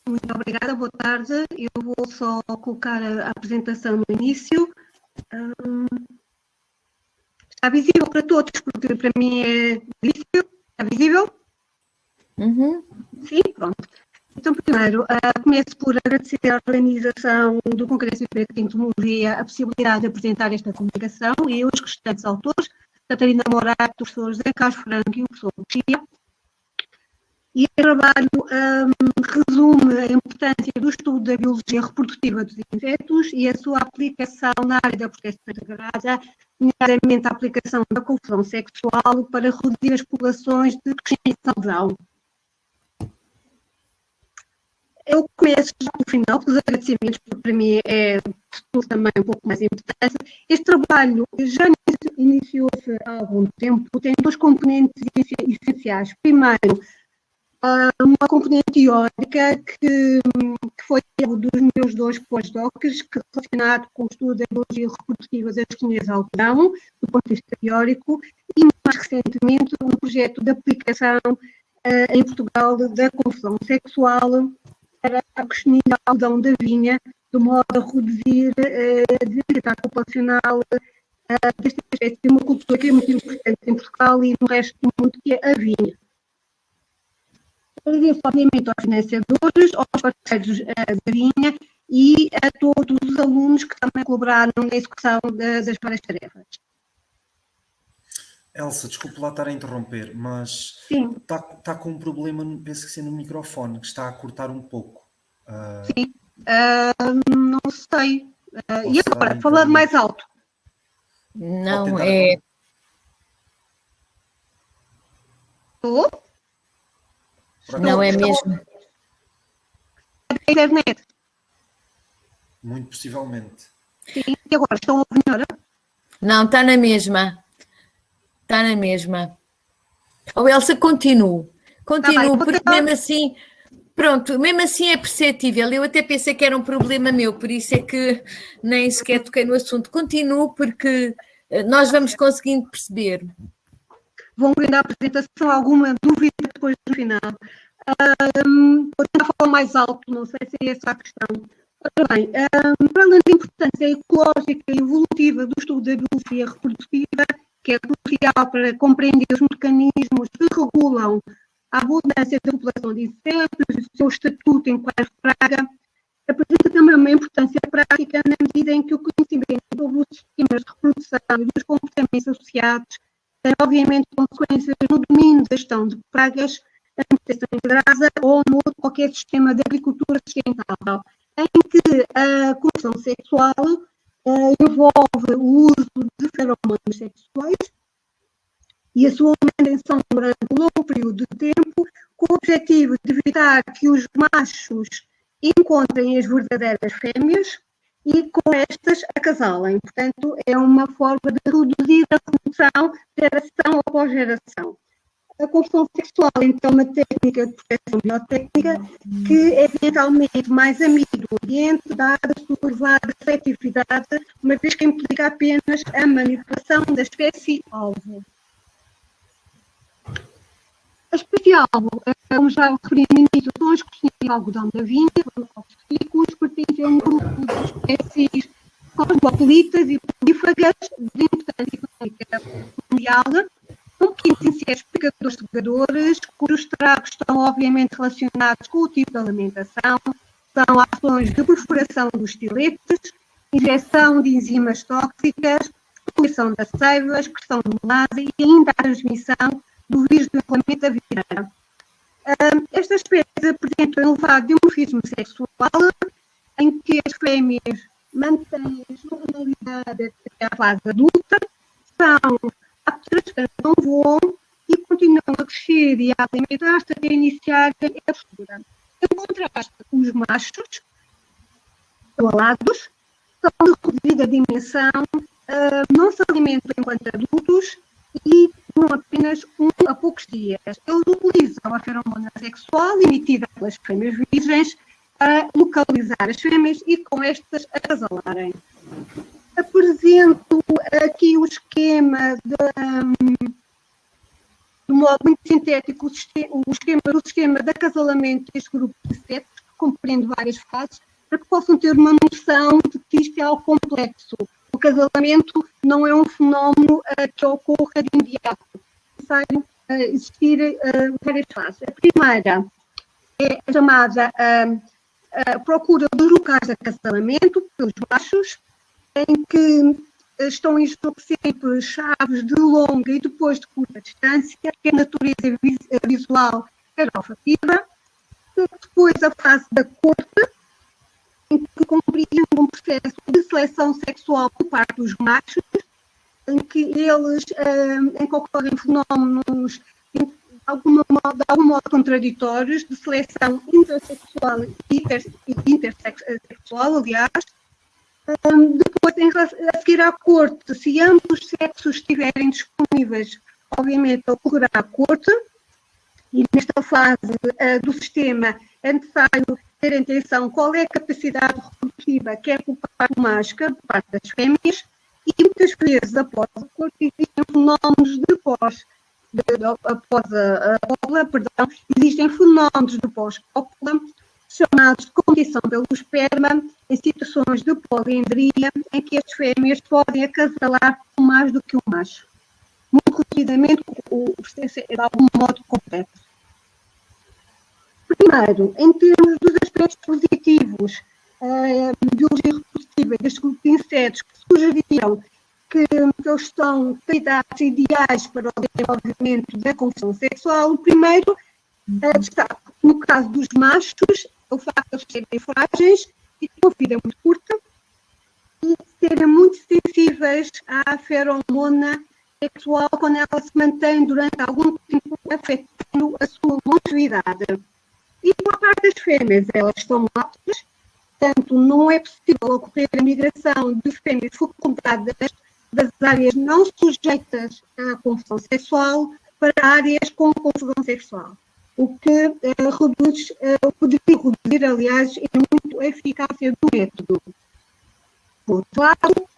Muito obrigada, boa tarde. Eu vou só colocar a apresentação no início. Está visível para todos, porque para mim é visível. Está visível? Sim, pronto. Então, primeiro, começo por agradecer à organização do Congresso de Entomologia a possibilidade de apresentar esta comunicação e os restantes autores, Catarina Morato, o professor José Carlos Franco e o professor Lucia. E o trabalho resume a importância do estudo da biologia reprodutiva dos insetos e a sua aplicação na área da proteção agrária, nomeadamente a aplicação da confusão sexual para reduzir as populações de crescimento saudável. Eu começo já no final, com os agradecimentos, porque para mim é também um pouco mais importante. Este trabalho já iniciou-se há algum tempo, tem dois componentes essenciais. Primeiro, uma componente teórica que foi um dos meus dois pós-docs, relacionado com o estudo da biologia reprodutiva das colônias de algodão, do ponto de vista teórico, e mais recentemente um projeto de aplicação em Portugal da confusão sexual para a colônia de algodão da vinha, de modo a reduzir a diversidade populacional desta espécie de uma cultura que é muito importante em Portugal e no resto do mundo, que é a vinha. Agradeço, obviamente, aos financiadores, aos parceiros da vinha e a todos os alunos que também colaboraram na execução das várias tarefas. Elsa, desculpe lá estar a interromper, mas está com um problema, penso que seja no microfone, que está a cortar um pouco. Sim, não sei. E agora, falando mais alto? Não, é... Estou? Não é mesmo. A internet? Muito possivelmente. Sim, e agora, estão a ouvir melhor? Não, está na mesma. Está na mesma. Oh, Elsa, continuo. Continuo, porque mesmo assim... Pronto, mesmo assim é perceptível. Eu até pensei que era um problema meu, por isso é que nem sequer toquei no assunto. Continuo, porque nós vamos conseguindo perceber. Vão ver a apresentação, alguma dúvida depois no final. Vou tentar falar mais alto, não sei se é essa a questão. Ora bem, para além da importância ecológica e evolutiva do estudo da biologia reprodutiva, que é crucial para compreender os mecanismos que regulam a abundância da população de insetos e o seu estatuto enquanto praga, apresenta também uma importância prática na medida em que o conhecimento sobre os sistemas de reprodução e dos comportamentos associados tem, obviamente, consequências no domínio da gestão de pragas, na proteção integrada ou no outro qualquer sistema de agricultura sustentável, em que a confusão sexual envolve o uso de feromonas sexuais e a sua manutenção durante um longo período de tempo, com o objetivo de evitar que os machos encontrem as verdadeiras fêmeas e com estas acasalem. Portanto, é uma forma de reduzir a reprodução geração após geração. A confusão sexual, então, é uma técnica de proteção biotécnica que é ambientalmente mais amiga do ambiente, dada a sua elevada seletividade, uma vez que implica apenas a manipulação da espécie-alvo. A espécie-alvo, como já referi no início, são as colônias de algodão da vinha, que pertencem a um grupo de espécies cosmopolitas e prolífagas de importância económica mundial. São pequenos insetos picadores-segadores, cujos estragos estão obviamente relacionados com o tipo de alimentação, são ações de perfuração dos estiletes, injeção de enzimas tóxicas, poluição das seivas, excreção de melange e ainda a transmissão do vírus do inflamamento aviário. Estas espécies apresentam elevado dimorfismo sexual, em que as fêmeas mantêm a normalidade até à fase adulta, são aptas, não voam e continuam a crescer e a alimentar-se até iniciarem a postura. Em contraste, os machos, são alados, são de reduzida dimensão, não se alimentam enquanto adultos e duram apenas a poucos dias. Eles utilizam a feromona sexual emitida pelas fêmeas virgens para localizar as fêmeas e com estas acasalarem. Apresento aqui o esquema de modo muito sintético, o esquema de acasalamento deste grupo de sexos, que compreende várias fases, para que possam ter uma noção de que isto é algo complexo. O casalamento não é um fenómeno que ocorra de imediato. É necessário existir várias fases. A primeira é a chamada procura dos locais de acasalamento pelos machos, em que estão em jogo sempre chaves de longa e depois de curta distância, que é a natureza visual quer olfativa. Depois a fase da corte, em que compreende um processo de seleção sexual por parte dos machos, em que eles em que ocorrem fenómenos de algum modo contraditórios de seleção intersexual e intersexual, aliás. Depois, a seguir à corte, se ambos os sexos estiverem disponíveis, obviamente ocorrerá a corte, e nesta fase do sistema é necessário ter atenção qual é a capacidade reprodutiva, quer por parte do macho, quer por parte das fêmeas, e muitas vezes após a corte existem fenómenos após a cópula, existem fenómenos de pós-cópula, chamados de competição pelo esperma, em situações de poliandria, em que as fêmeas podem acasalar com mais do que um macho. Muito rapidamente, o processo é de algum modo complexo. Primeiro, em termos dos aspectos positivos, biologia reprodutiva deste grupo de insetos, que sugeriram que eles são candidatos ideais para o desenvolvimento da confusão sexual. O primeiro, destaque, no caso dos machos, o facto de serem frágeis e com a vida muito curta e serem muito sensíveis à feromona sexual quando ela se mantém durante algum tempo, afetando a sua longevidade. E por parte das fêmeas, elas estão aptas, portanto, não é possível ocorrer a migração de fêmeas fecundadas das áreas não sujeitas à confusão sexual para áreas com confusão sexual. O que poderia reduzir, aliás, muito a eficácia do método. Por outro lado,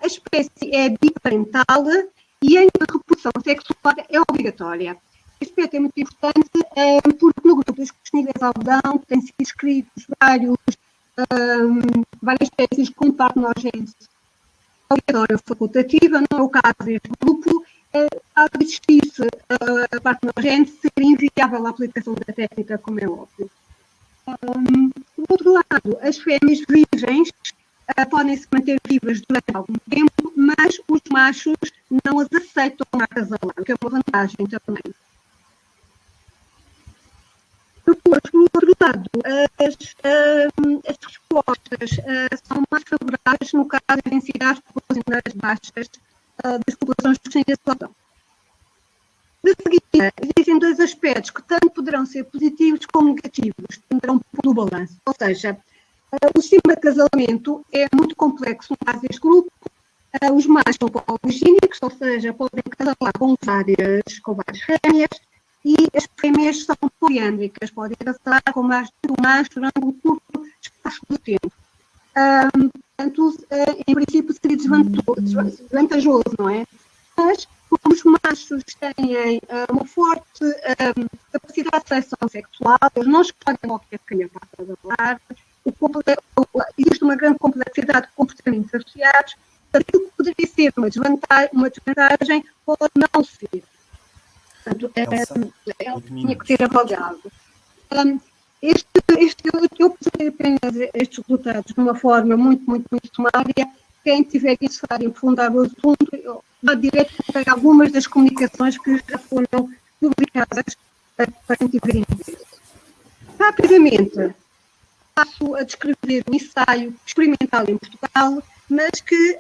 a espécie é biparental e a reprodução sexual é obrigatória. Este aspecto é muito importante porque no grupo dos coccinilhas algodão têm sido descritos várias espécies com partenogênese obrigatória ou facultativa. No meu caso, este grupo, ao existir-se a partenogênese, seria inviável a aplicação da técnica, como é óbvio. Por outro lado, as fêmeas virgens podem se manter vivas durante algum tempo, mas os machos não as aceitam na acasalar, o que é uma vantagem também. Depois, por outro lado, as respostas são mais favoráveis no caso de densidades populacionais baixas das populações de coccinilhas algodão. De seguida, existem dois aspectos que tanto poderão ser positivos como negativos, tentarão pôr no balanço. Ou seja, o sistema de acasalamento é muito complexo no caso deste grupo. Os machos são poligínicos, ou seja, podem acasalar com várias fêmeas, e as fêmeas são poliândricas, podem acasalar com mais de um macho durante um curto espaço de tempo. Portanto, em princípio seria desvantajoso, não é? Mas, como os machos têm uma forte capacidade de seleção sexual, eles não escolhem qualquer fêmea para acasalar, existe uma grande complexidade de comportamentos associados, aquilo que poderia ser uma desvantagem pode não ser. Portanto, tinha que ser avaliado. Eu apresentei apenas estes resultados de uma forma muito sumária. Quem tiver necessário aprofundar o assunto, eu vou direto para algumas das comunicações que já foram publicadas para quem tiver interesse. Rapidamente, passo a descrever um ensaio experimental em Portugal, mas que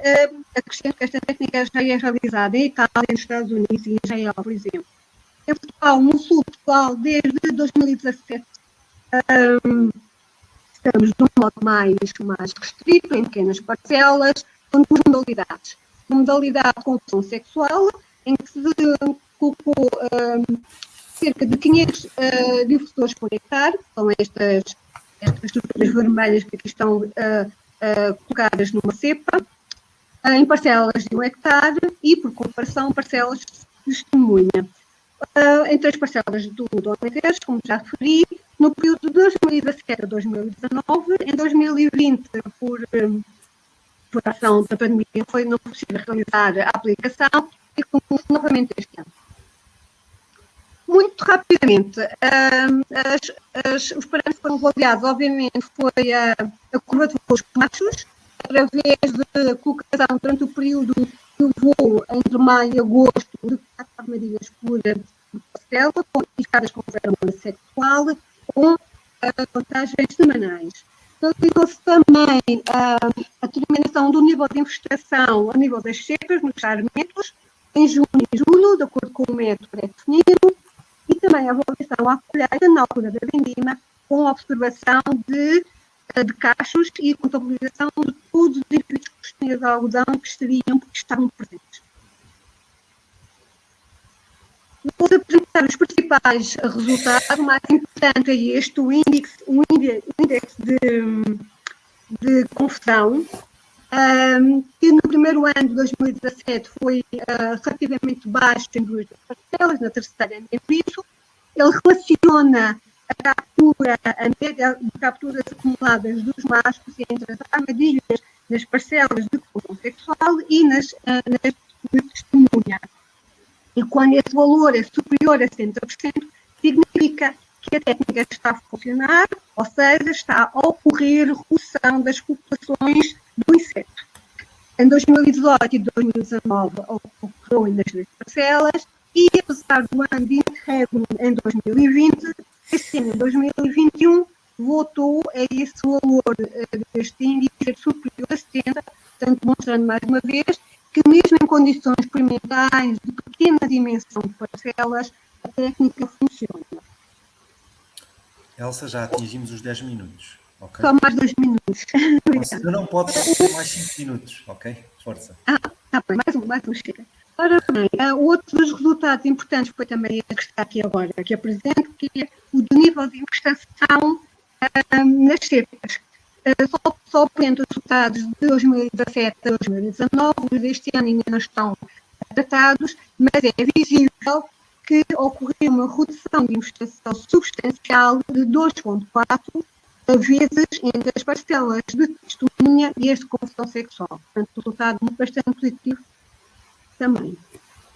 acrescento que esta técnica já é realizada em Itália, nos Estados Unidos e em Israel, por exemplo. Em Portugal, no sul de Portugal, desde 2017, estamos de um modo mais restrito, em pequenas parcelas, com duas modalidades. Uma modalidade com opção sexual, em que se colocou cerca de 500 difusores por hectare, são estas estruturas vermelhas que aqui estão colocadas numa cepa, em parcelas de 1 hectare e, por comparação, parcelas de testemunha. Em 3 parcelas do Alentejo, como já referi, no período de 2017 a 2019, em 2020, por ação da pandemia, não foi possível realizar a aplicação e começou novamente este ano. Muito rapidamente, os parâmetros foram avaliados, obviamente, foi a curva de voos machos, através de colocação durante o período do voo entre maio e agosto de 4 armadilhas por parcela, com indicadas com feromona sexual, com vantagens semanais. Realizou-se também a determinação do nível de infestação a nível das cepas nos sarmentos, em junho e julho, de acordo com o método pré-definido, e também a avaliação à colheita na altura da vindima, com a observação de cachos e contabilização de todos os indivíduos de algodão que estavam presentes. Vou apresentar os principais resultados. O mais importante é este, o índice de confusão, que no primeiro ano de 2017 foi relativamente baixo em 2 parcelas, na terceira nem por isso. Ele relaciona a média de capturas acumuladas dos machos entre as armadilhas nas parcelas de confusão sexual e nas de testemunha. E quando esse valor é superior a 70%, significa que a técnica está a funcionar, ou seja, está a ocorrer redução das populações do inseto. Em 2018 e 2019 ocorreu nas 2 parcelas e, apesar do ano de interregno em 2020, este ano, em 2021, voltou a esse valor deste índice ser superior a 70%, portanto, demonstrando mais uma vez que mesmo em condições experimentais de pequena dimensão de parcelas, a técnica funciona. Elsa, já atingimos os 10 minutos. Okay? Só mais 2 minutos. Eu não posso ter mais 5 minutos, ok? Força. Está bem, mais um chega. Ora bem, outro dos resultados importantes foi também a que está aqui agora, que apresento, que é o do nível de infestação nas cepas. Só apresento os resultados de 2017 a 2019, os deste ano ainda não estão tratados, mas é visível que ocorreu uma redução de infestação substancial de 2,4 vezes entre as parcelas de testemunha e as de confusão sexual. Portanto, o resultado bastante positivo também.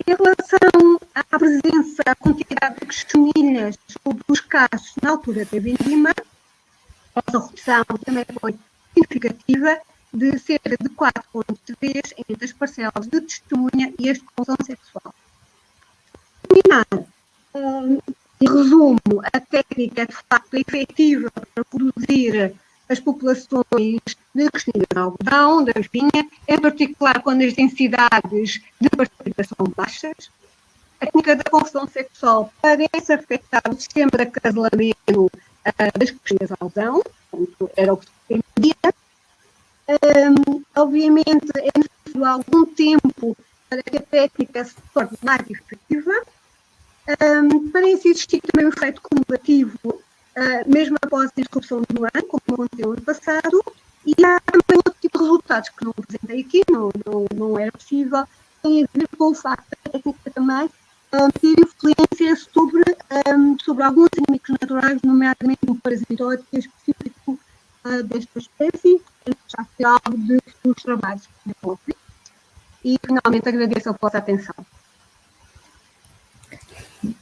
Em relação à presença, à quantidade de testemunhas sobre os casos na altura da vindima, a redução também foi significativa, de cerca de 4,3 entre as parcelas de testemunha e as de confusão sexual. Em resumo, a técnica de facto é efetiva para produzir as populações de crescimento de algodão, da vinha, em particular quando as densidades de participação são baixas. A técnica da confusão sexual parece afetar o sistema de acasalamento das crescidas de algodão, portanto, era o que se pretendia. Obviamente, é necessário algum tempo para que a técnica se torne mais efetiva. Para isso existir também um efeito cumulativo, mesmo após a interrupção do ano, como aconteceu no ano passado, e há também outro tipo de resultados que não apresentei aqui, não era possível, tem a ver com o facto da técnica também ter influência sobre alguns inimigos naturais, nomeadamente um parasitóide específico desta espécie, já foi algo dos trabalhos que desenvolvi. E finalmente agradeço a vossa atenção.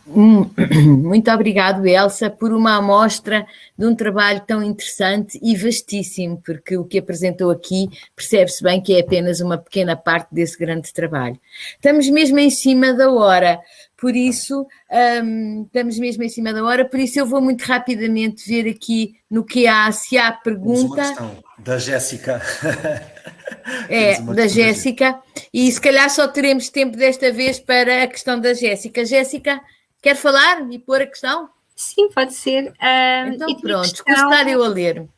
Muito obrigado, Elsa, por uma amostra de um trabalho tão interessante e vastíssimo, porque o que apresentou aqui percebe-se bem que é apenas uma pequena parte desse grande trabalho. Estamos mesmo em cima da hora, por isso, eu vou muito rapidamente ver aqui no QA se há pergunta. Temos uma questão da Jéssica. Da Jéssica, e se calhar só teremos tempo desta vez para a questão da Jéssica. Jéssica, quer falar e pôr a questão? Sim, pode ser. Então pronto, estar eu a ler.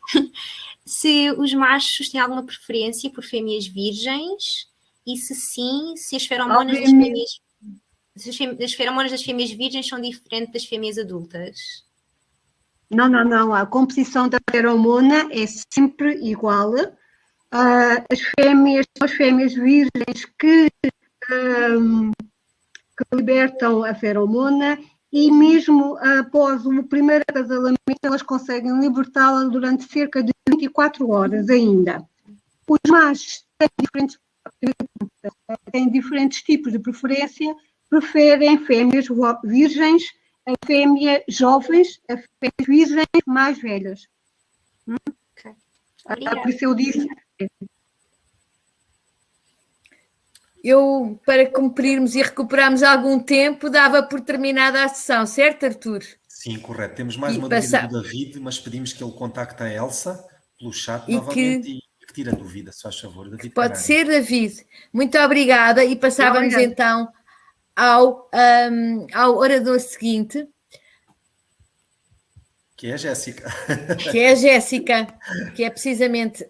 Se os machos têm alguma preferência por fêmeas virgens e se sim, se as feromonas das fêmeas virgens são diferentes das fêmeas adultas? Não. A composição da feromona é sempre igual. As fêmeas virgens que libertam a feromona e mesmo após o primeiro acasalamento elas conseguem libertá-la durante cerca de 24 horas ainda. Os machos têm diferentes tipos de preferência, preferem fêmeas virgens a fêmeas jovens, a fêmeas virgens mais velhas. Okay. Por isso eu disse... Para cumprirmos e recuperarmos algum tempo, dava por terminada a sessão, certo, Artur? Sim, correto. Temos mais uma dúvida do David, mas pedimos que ele contacte a Elsa pelo chat novamente e que tire a dúvida, se faz favor. David pode ser, David. Muito obrigada. E passávamos então ao orador seguinte. Que é a Jéssica. Que é precisamente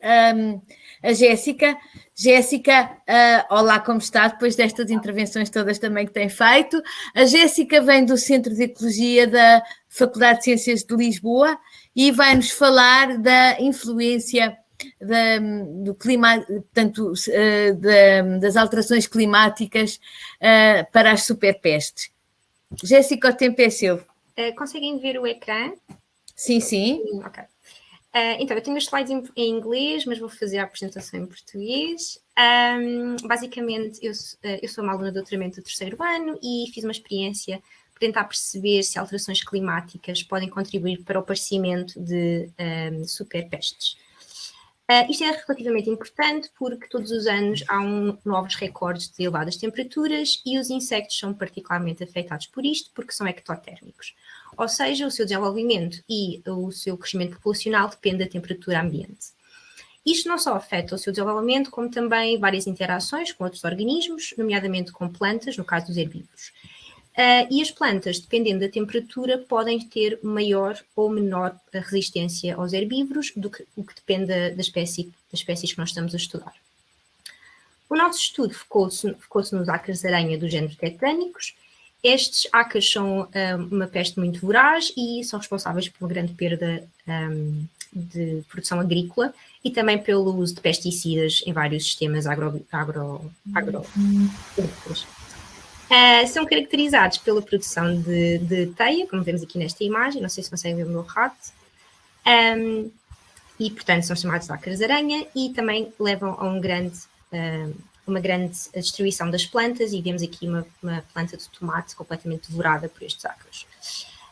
a Jéssica. Jéssica, olá, como está? Depois destas intervenções todas também que tem feito. A Jéssica vem do Centro de Ecologia da Faculdade de Ciências de Lisboa e vai-nos falar da influência do clima, portanto, das alterações climáticas para as superpestes. Jéssica, o tempo é seu. Conseguem ver o ecrã? Sim. Ok. Então, eu tenho os slides em inglês, mas vou fazer a apresentação em português. Basicamente, eu sou uma aluna de doutoramento do 3º ano e fiz uma experiência para tentar perceber se alterações climáticas podem contribuir para o aparecimento de superpestes. Isto é relativamente importante porque todos os anos há novos recordes de elevadas temperaturas e os insectos são particularmente afetados por isto porque são ectotérmicos. Ou seja, o seu desenvolvimento e o seu crescimento populacional depende da temperatura ambiente. Isto não só afeta o seu desenvolvimento, como também várias interações com outros organismos, nomeadamente com plantas, no caso dos herbívoros. E as plantas, dependendo da temperatura, podem ter maior ou menor resistência aos herbívoros, o que depende das espécies que nós estamos a estudar. O nosso estudo focou-se nos ácaros de aranha do género tetânicos. Estes ácaros são uma peste muito voraz e são responsáveis por uma grande perda de produção agrícola e também pelo uso de pesticidas em vários sistemas agrícolas. São caracterizados pela produção de teia, como vemos aqui nesta imagem, não sei se conseguem ver o meu rato, e portanto são chamados de ácaros de aranha e também levam a uma grande destruição das plantas e vemos aqui uma planta de tomate completamente devorada por estes ácaros.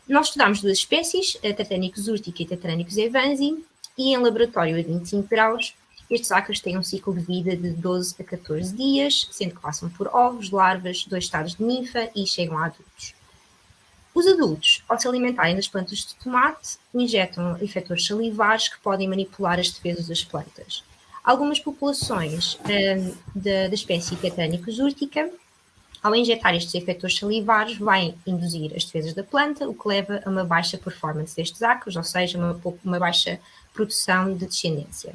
Nós estudámos duas espécies, a Tetânicos urtica e Tetânicos evansi, e em laboratório a 25 graus, estes ácaros têm um ciclo de vida de 12 a 14 dias, sendo que passam por ovos, larvas, 2 estados de ninfa e chegam a adultos. Os adultos, ao se alimentarem das plantas de tomate, injetam efetores salivares que podem manipular as defesas das plantas. Algumas populações da espécie Tetânicos urtica, ao injetar estes efetores salivares, vai induzir as defesas da planta, o que leva a uma baixa performance destes ácaros, ou seja, uma baixa produção de descendência.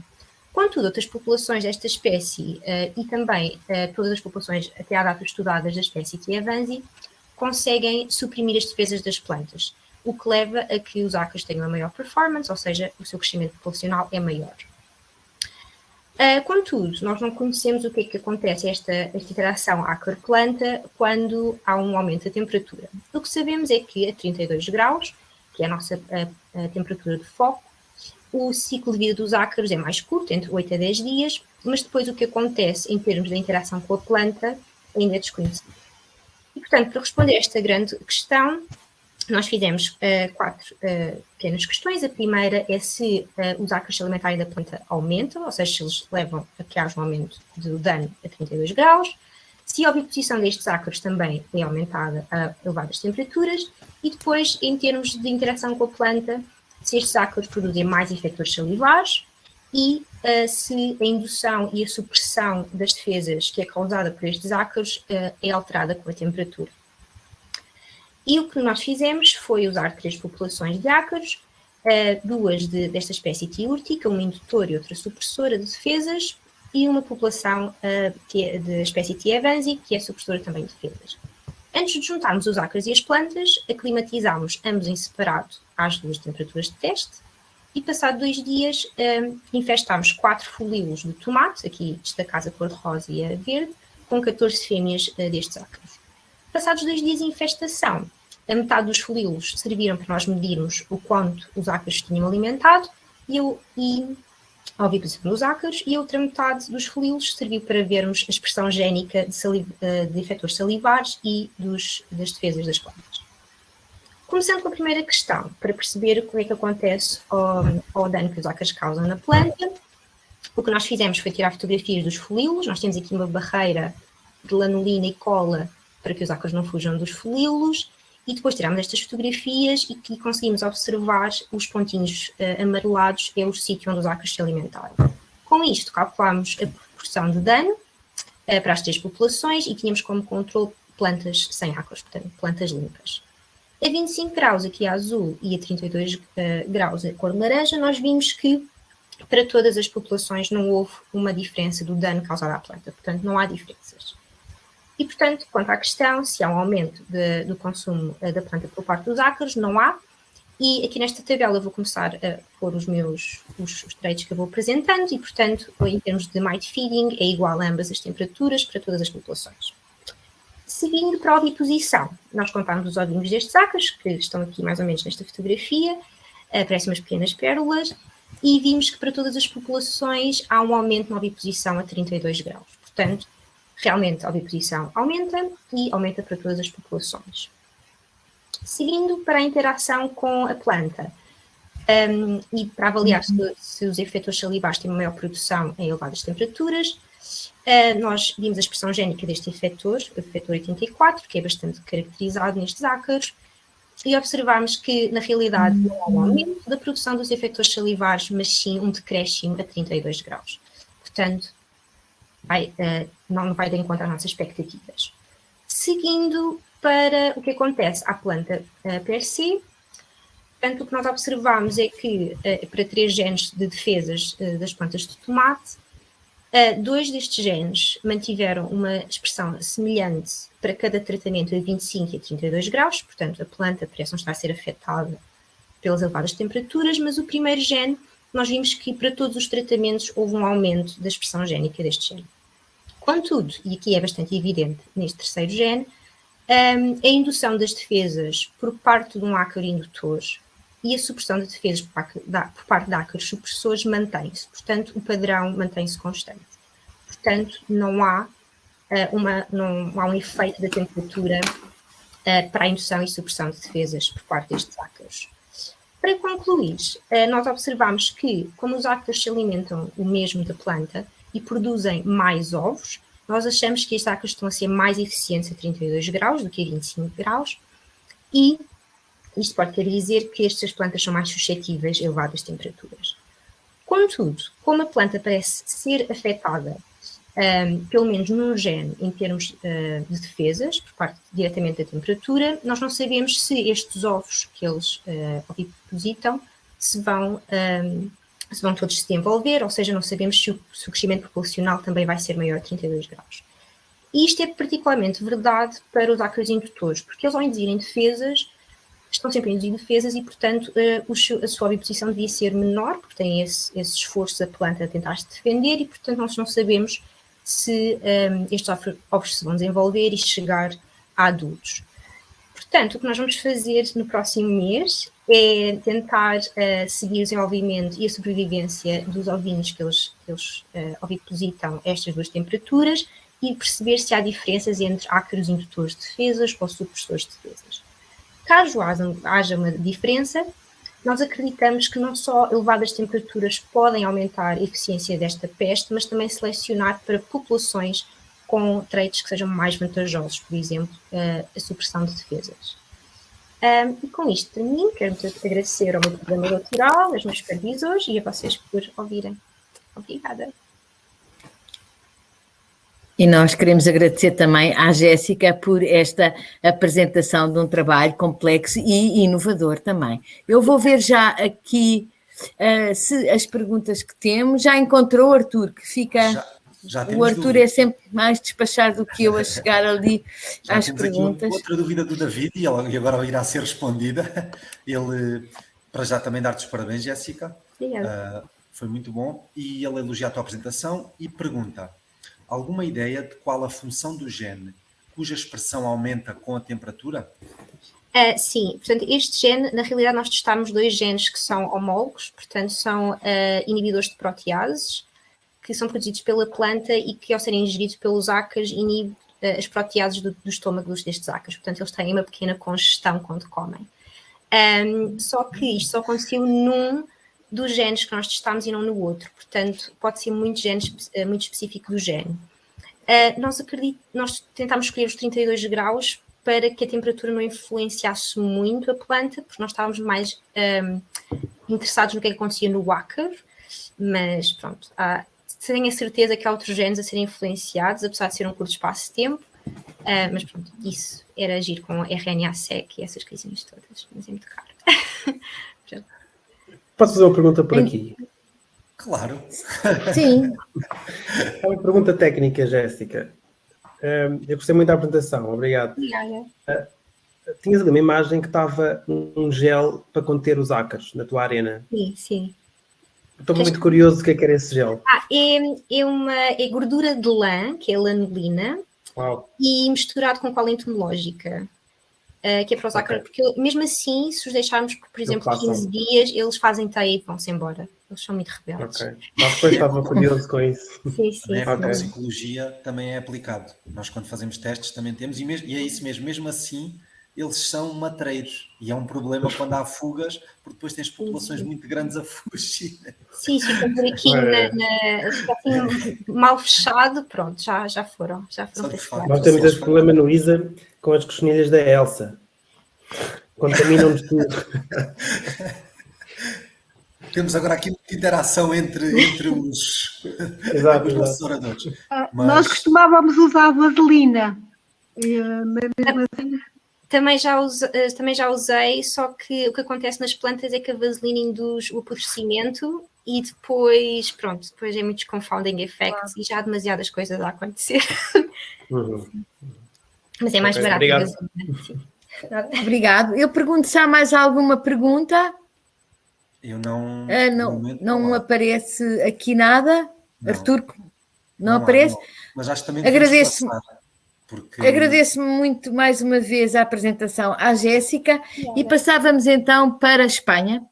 Contudo, outras populações desta espécie e também todas as populações até à data estudadas da espécie T. evansi conseguem suprimir as defesas das plantas, o que leva a que os ácaros tenham uma maior performance, ou seja, o seu crescimento populacional é maior. Contudo, nós não conhecemos o que é que acontece esta interação ácaro-planta quando há um aumento da temperatura. O que sabemos é que a 32 graus, que é a nossa temperatura de foco, o ciclo de vida dos ácaros é mais curto, entre 8 a 10 dias, mas depois o que acontece em termos da interação com a planta ainda é desconhecido. E, portanto, para responder a esta grande questão, nós fizemos 4 pequenas questões. A primeira é se os ácaros se alimentarem da planta aumentam, ou seja, se eles levam a que haja um aumento do dano a 32 graus, se a oviposição destes ácaros também é aumentada a elevadas temperaturas, e depois, em termos de interação com a planta, se estes ácaros produzem mais efetores salivares e se a indução e a supressão das defesas que é causada por estes ácaros é alterada com a temperatura. E o que nós fizemos foi usar 3 populações de ácaros, 2 desta espécie tiúrtica, uma indutora e outra supressora de defesas, e uma população da espécie T. evansi, que é supressora também de defesas. Antes de juntarmos os ácaros e as plantas, aclimatizámos ambos em separado às 2 temperaturas de teste, e passado 2 dias infestámos 4 folíolos de tomate, aqui destacados a cor-de-rosa e a verde, com 14 fêmeas destes ácaros. Passados 2 dias de infestação, a metade dos folíolos serviram para nós medirmos o quanto os ácaros tinham alimentado e a oviposição dos ácaros, e a outra metade dos folíolos serviu para vermos a expressão génica de efetores salivares e das defesas das plantas. Começando com a primeira questão, para perceber o que é que acontece ao dano que os ácaros causam na planta, o que nós fizemos foi tirar fotografias dos folíolos. Nós temos aqui uma barreira de lanolina e cola para que os ácaros não fujam dos folíolos, e depois tiramos estas fotografias e que conseguimos observar os pontinhos amarelados, é o sítio onde os ácaros se alimentaram. Com isto, calculámos a proporção de dano para as 3 populações e tínhamos como controle plantas sem ácaros, portanto, plantas limpas. A 25 graus aqui a azul e a 32 graus a cor laranja, nós vimos que para todas as populações não houve uma diferença do dano causado à planta, portanto, não há diferenças. E, portanto, quanto à questão, se há um aumento do consumo da planta por parte dos ácaros, não há. E aqui nesta tabela eu vou começar a pôr os traits que eu vou apresentando e, portanto, em termos de mite feeding, é igual a ambas as temperaturas para todas as populações. Seguindo para a oviposição, nós contamos os ovinhos destes ácaros, que estão aqui mais ou menos nesta fotografia, aparecem umas pequenas pérolas, e vimos que para todas as populações há um aumento na oviposição a 32 graus. Portanto, realmente a oviposição aumenta e aumenta para todas as populações. Seguindo para a interação com a planta e para avaliar se os efetores salivares têm uma maior produção em elevadas temperaturas, nós vimos a expressão génica deste efetor, o efetor 84, que é bastante caracterizado nestes ácaros, e observamos que, na realidade, não há um aumento da produção dos efetores salivares, mas sim um decréscimo a 32 graus. Portanto, não vai de encontro às nossas expectativas. Seguindo para o que acontece à planta per se, portanto, o que nós observamos é que para 3 genes de defesas das plantas de tomate, 2 destes genes mantiveram uma expressão semelhante para cada tratamento a 25 e a 32 graus, portanto, a planta parece não estar a ser afetada pelas elevadas temperaturas, mas o primeiro gene, nós vimos que para todos os tratamentos houve um aumento da expressão génica deste gene. Contudo, e aqui é bastante evidente neste terceiro gene, a indução das defesas por parte de um ácaro indutor e a supressão de defesas por parte de ácaros supressores mantém-se. Portanto, o padrão mantém-se constante. Portanto, não há um efeito da temperatura para a indução e supressão de defesas por parte destes ácaros. Para concluir, nós observamos que, como os ácaros se alimentam o mesmo da planta e produzem mais ovos, nós achamos que estes ácaros estão a ser mais eficientes a 32 graus do que a 25 graus, e isto pode querer dizer que estas plantas são mais suscetíveis a elevadas temperaturas. Contudo, como a planta parece ser afetada, pelo menos num gene, em termos de defesas, por parte diretamente da temperatura, nós não sabemos se estes ovos que eles ovipositam se vão todos se desenvolver, ou seja, não sabemos se o crescimento populacional também vai ser maior a 32 graus. E isto é particularmente verdade para os ácaros indutores, porque eles, ao induzirem defesas, estão sempre a induzir defesas e, portanto, a sua oviposição devia ser menor, porque tem esse esforço da planta a tentar se defender e, portanto, nós não sabemos se estes ovos se vão desenvolver e chegar a adultos. Portanto, o que nós vamos fazer no próximo mês é tentar seguir o desenvolvimento e a sobrevivência dos ovinhos que eles ovipositam a estas 2 temperaturas e perceber se há diferenças entre ácaros indutores de defesas ou supressores de defesas. Caso haja uma diferença, nós acreditamos que não só elevadas temperaturas podem aumentar a eficiência desta peste, mas também selecionar para populações com traits que sejam mais vantajosos, por exemplo, a supressão de defesas. E com isto termino, quero agradecer ao meu programa doutoral, aos meus supervisores e a vocês por ouvirem. Obrigada. E nós queremos agradecer também à Jéssica por esta apresentação de um trabalho complexo e inovador também. Eu vou ver já aqui se as perguntas que temos. Já encontrou o Arthur, que fica... Já o Arthur dúvidas. é sempre mais despachado do que eu a chegar ali já às temos perguntas. Aqui outra dúvida do David e agora irá ser respondida. Ele, para já também dar-te os parabéns, Jéssica. Foi muito bom. E ele elogia a tua apresentação e pergunta: alguma ideia de qual a função do gene cuja expressão aumenta com a temperatura? Sim, portanto, este gene, na realidade, nós testámos 2 genes que são homólogos, portanto, são inibidores de proteases, que são produzidos pela planta e que, ao serem ingeridos pelos ácaros, inibem as proteases do estômago destes ácaros. Portanto, eles têm uma pequena congestão quando comem. Só que isto só aconteceu num dos genes que nós testámos e não no outro. Portanto, pode ser muito específico do gene. Nós tentámos escolher os 32 graus para que a temperatura não influenciasse muito a planta, porque nós estávamos mais interessados no que acontecia no ácaro, mas pronto, tenho a certeza que há outros genes a serem influenciados, apesar de ser um curto espaço de tempo, mas pronto, isso era agir com RNA-seq e essas coisinhas todas, mas é muito caro. Posso fazer uma pergunta por aqui? Claro. Sim. É uma pergunta técnica, Jéssica. Eu gostei muito da apresentação, obrigado. Obrigada. Tinhas ali uma imagem que estava um gel para conter os ácaros na tua arena. Sim. Estou muito curioso do que era esse gel. É gordura de lã, que é lanolina, e misturado com cola entomológica, que é para os ácaros, porque mesmo assim, se os deixarmos, por exemplo, 15 dias, eles fazem teia e vão-se embora. Eles são muito rebeldes. Mas depois estava curioso com isso. Sim. A toxicologia também é aplicado. Nós, quando fazemos testes, também temos, e é isso mesmo assim, eles são matreiros. E é um problema quando há fugas, porque depois tens populações muito grandes a fugir. Sim, fica um buraquinho mal fechado, pronto, já foram pescados. Nós temos esse problema no ISA com as coxinhas da Elsa. Contaminam-nos tudo. Temos agora aqui muita interação entre os nossos oradores. Nós costumávamos usar vaselina. Mesmo assim... Também já usei, só que o que acontece nas plantas é que a vaselina induz o apodrecimento e depois é muitos confounding effects e já há demasiadas coisas a acontecer. Mas é mais barato. Obrigado. Obrigado. Eu pergunto se há mais alguma pergunta. Eu não... não aparece aqui nada. Não. Arthur, não aparece? Não. Mas acho que também Agradeço muito mais uma vez a apresentação à Jéssica e passávamos então para a Espanha,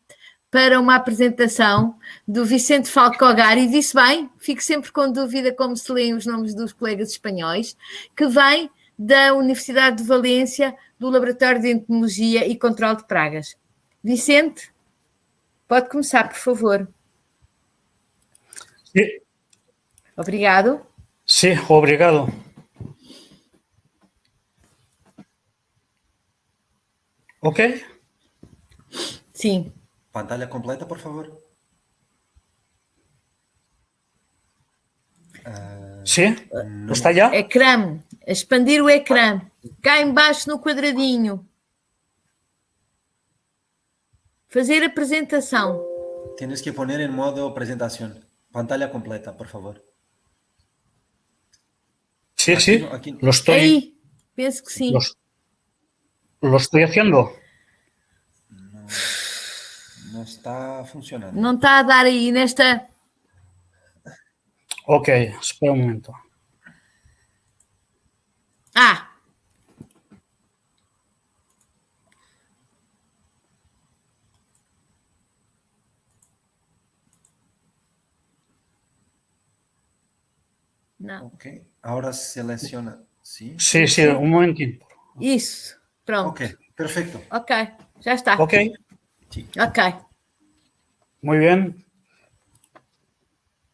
para uma apresentação do Vicente Falcogar, e disse bem, fico sempre com dúvida como se leem os nomes dos colegas espanhóis, que vem da Universidade de Valência, do Laboratório de Entomologia e Controlo de Pragas. Vicente, pode começar, por favor. Sim. Obrigado. Sim, obrigado. Ok? Sim. Pantalla completa, por favor. Sim, está já? Ecrã, expandir o ecrã. Cá embaixo no quadradinho. Fazer apresentação. Tienes que poner en modo presentación. Pantalla completa, por favor. Sí, sí. Aquí. Lo estoy. Ahí, penso que sim. Lo estoy haciendo. No está funcionando. Não está a dar aí nesta... Ok, espera un momento. Não. Ok, ahora selecciona. ¿Sí? Sí, un momentito. Isso, pronto. Ok, Perfecto. Ok, já está. Ok, Ok. muy bien.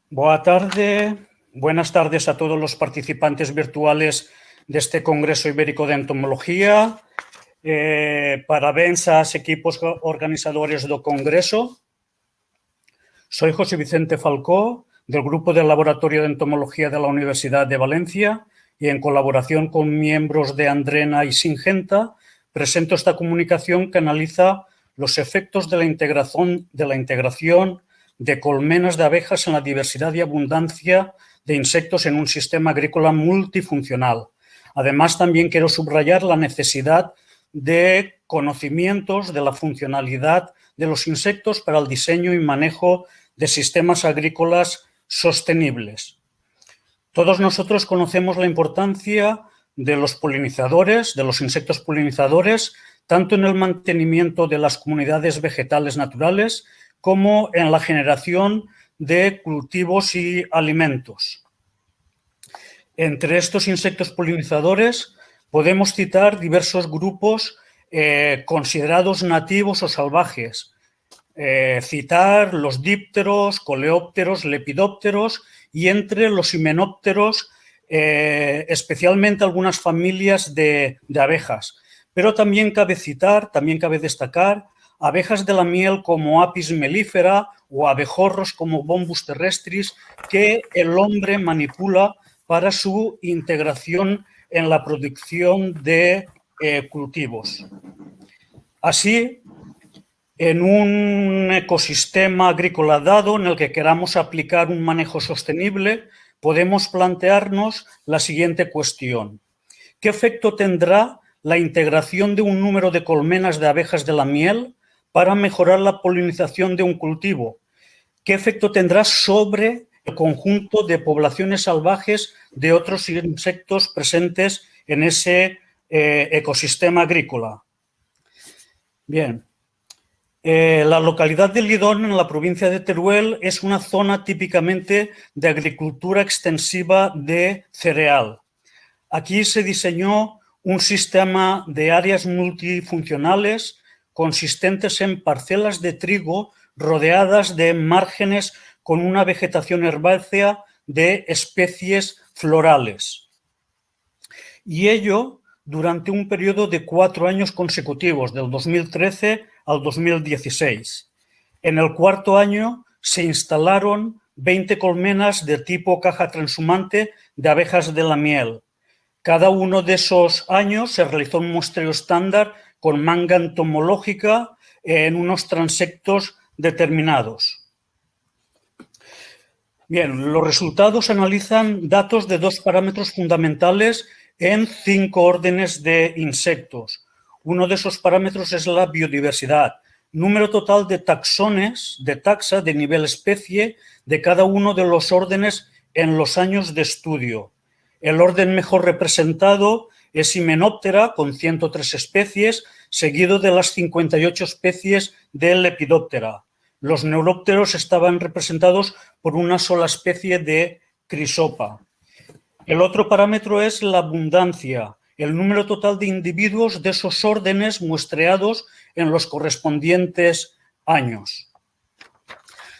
Buenas tardes a todos los participantes virtuales de este Congreso Ibérico de Entomología. Parabéns aos equipos organizadores do Congreso. Soy José Vicente Falcó, del Grupo del Laboratorio de Entomología de la Universidad de Valencia, y en colaboración con miembros de Andrena y Singenta, presento esta comunicación que analiza los efectos de la integración de colmenas de abejas en la diversidad y abundancia de insectos en un sistema agrícola multifuncional. Además, también quiero subrayar la necesidad de conocimientos de la funcionalidad de los insectos para el diseño y manejo de sistemas agrícolas sostenibles. Todos nosotros conocemos la importancia de los polinizadores, de los insectos polinizadores, tanto en el mantenimiento de las comunidades vegetales naturales como en la generación de cultivos y alimentos. Entre estos insectos polinizadores podemos citar diversos grupos considerados nativos o salvajes. Citar los dípteros, coleópteros, lepidópteros y entre los himenópteros, especialmente algunas familias de abejas. Pero también cabe destacar abejas de la miel como Apis mellifera o abejorros como Bombus terrestris que el hombre manipula para su integración en la producción de cultivos. Así, en un ecosistema agrícola dado en el que queramos aplicar un manejo sostenible, podemos plantearnos la siguiente cuestión. ¿Qué efecto tendrá la integración de un número de colmenas de abejas de la miel para mejorar la polinización de un cultivo? ¿Qué efecto tendrá sobre el conjunto de poblaciones salvajes de otros insectos presentes en ese ecosistema agrícola? Bien. La localidad de Lidón, en la provincia de Teruel, es una zona típicamente de agricultura extensiva de cereal. Aquí se diseñó un sistema de áreas multifuncionales consistentes en parcelas de trigo rodeadas de márgenes con una vegetación herbácea de especies florales. Y ello durante un periodo de 4 años consecutivos, del 2013 al 2016. En el cuarto año se instalaron 20 colmenas de tipo caja transhumante de abejas de la miel. Cada uno de esos años se realizó un muestreo estándar con manga entomológica en unos transectos determinados. Bien, los resultados analizan datos de 2 parámetros fundamentales en 5 órdenes de insectos. Uno de esos parámetros es la biodiversidad, número total de taxones, de taxa, de nivel especie, de cada uno de los órdenes en los años de estudio. El orden mejor representado es Hymenoptera, con 103 especies, seguido de las 58 especies de Lepidoptera. Los neurópteros estaban representados por una sola especie de Chrysopa. El otro parámetro es la abundancia, el número total de individuos de esos órdenes muestreados en los correspondientes años.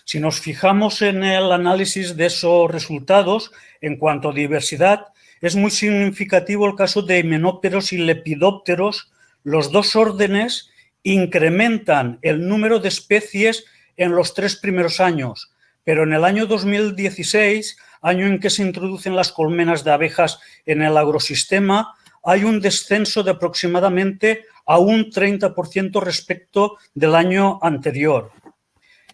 Si nos fijamos en el análisis de esos resultados, en cuanto a diversidad, es muy significativo el caso de himenópteros y lepidópteros. Los 2 órdenes incrementan el número de especies en los 3 primeros años, pero en el año 2016, año en que se introducen las colmenas de abejas en el agrosistema, hay un descenso de aproximadamente a un 30% respecto del año anterior.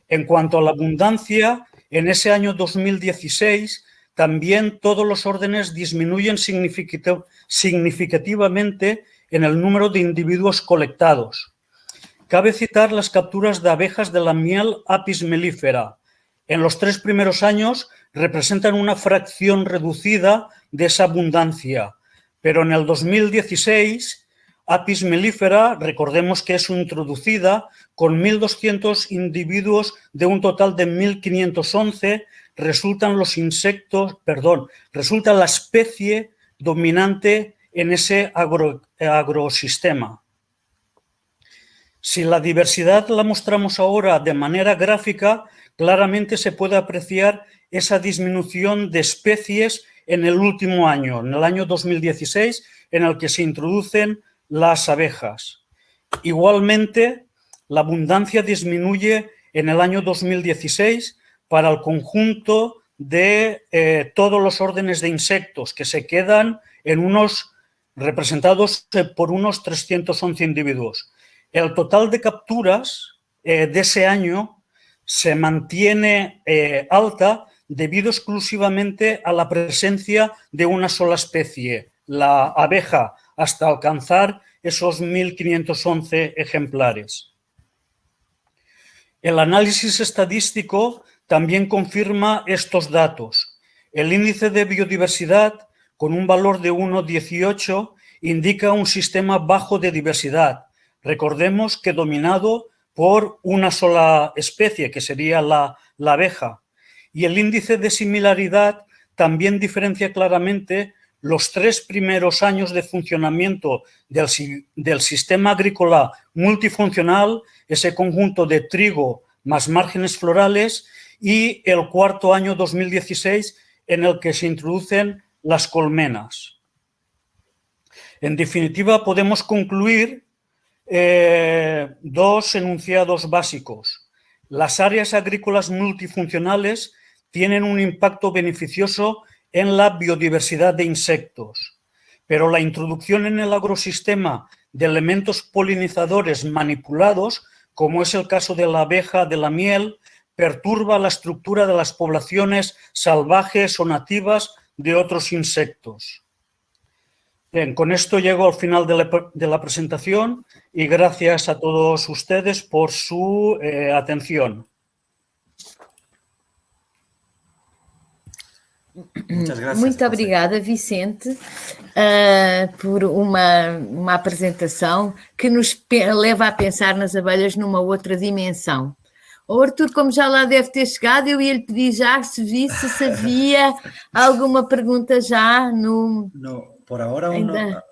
En cuanto a la abundancia, en ese año 2016 también todos los órdenes disminuyen significativamente en el número de individuos colectados. Cabe citar las capturas de abejas de la miel Apis mellifera. En los 3 primeros años representan una fracción reducida de esa abundancia, pero en el 2016 Apis mellifera, recordemos que es introducida con 1.200 individuos de un total de 1.511, resulta la especie dominante en ese agrosistema. Si la diversidad la mostramos ahora de manera gráfica, claramente se puede apreciar esa disminución de especies en el último año, en el año 2016, en el que se introducen las abejas. Igualmente, la abundancia disminuye en el año 2016 para el conjunto de todos los órdenes de insectos, que se quedan representados por unos 311 individuos. El total de capturas de ese año se mantiene alta debido exclusivamente a la presencia de una sola especie, la abeja, hasta alcanzar esos 1.511 ejemplares. El análisis estadístico también confirma estos datos. El índice de biodiversidad, con un valor de 1,18, indica un sistema bajo de diversidad. Recordemos que dominado por una sola especie, que sería la abeja. Y el índice de similaridad también diferencia claramente los 3 primeros años de funcionamiento del sistema agrícola multifuncional, ese conjunto de trigo más márgenes florales, y el cuarto año 2016, en el que se introducen las colmenas. En definitiva, podemos concluir dos enunciados básicos. Las áreas agrícolas multifuncionales tienen un impacto beneficioso en la biodiversidad de insectos, pero la introducción en el agrosistema de elementos polinizadores manipulados, como es el caso de la abeja, de la miel, perturba la estructura de las poblaciones salvajes o nativas de otros insectos. Bien, con esto llego al final de la presentación y gracias a todos ustedes por su atención. Muchas gracias. Muito obrigada, Vicente, por uma apresentação que nos leva a pensar nas abelhas numa outra dimensão. O Arthur, como já lá deve ter chegado, eu ia lhe pedir já se visse se havia alguma pergunta já no... No, por ahora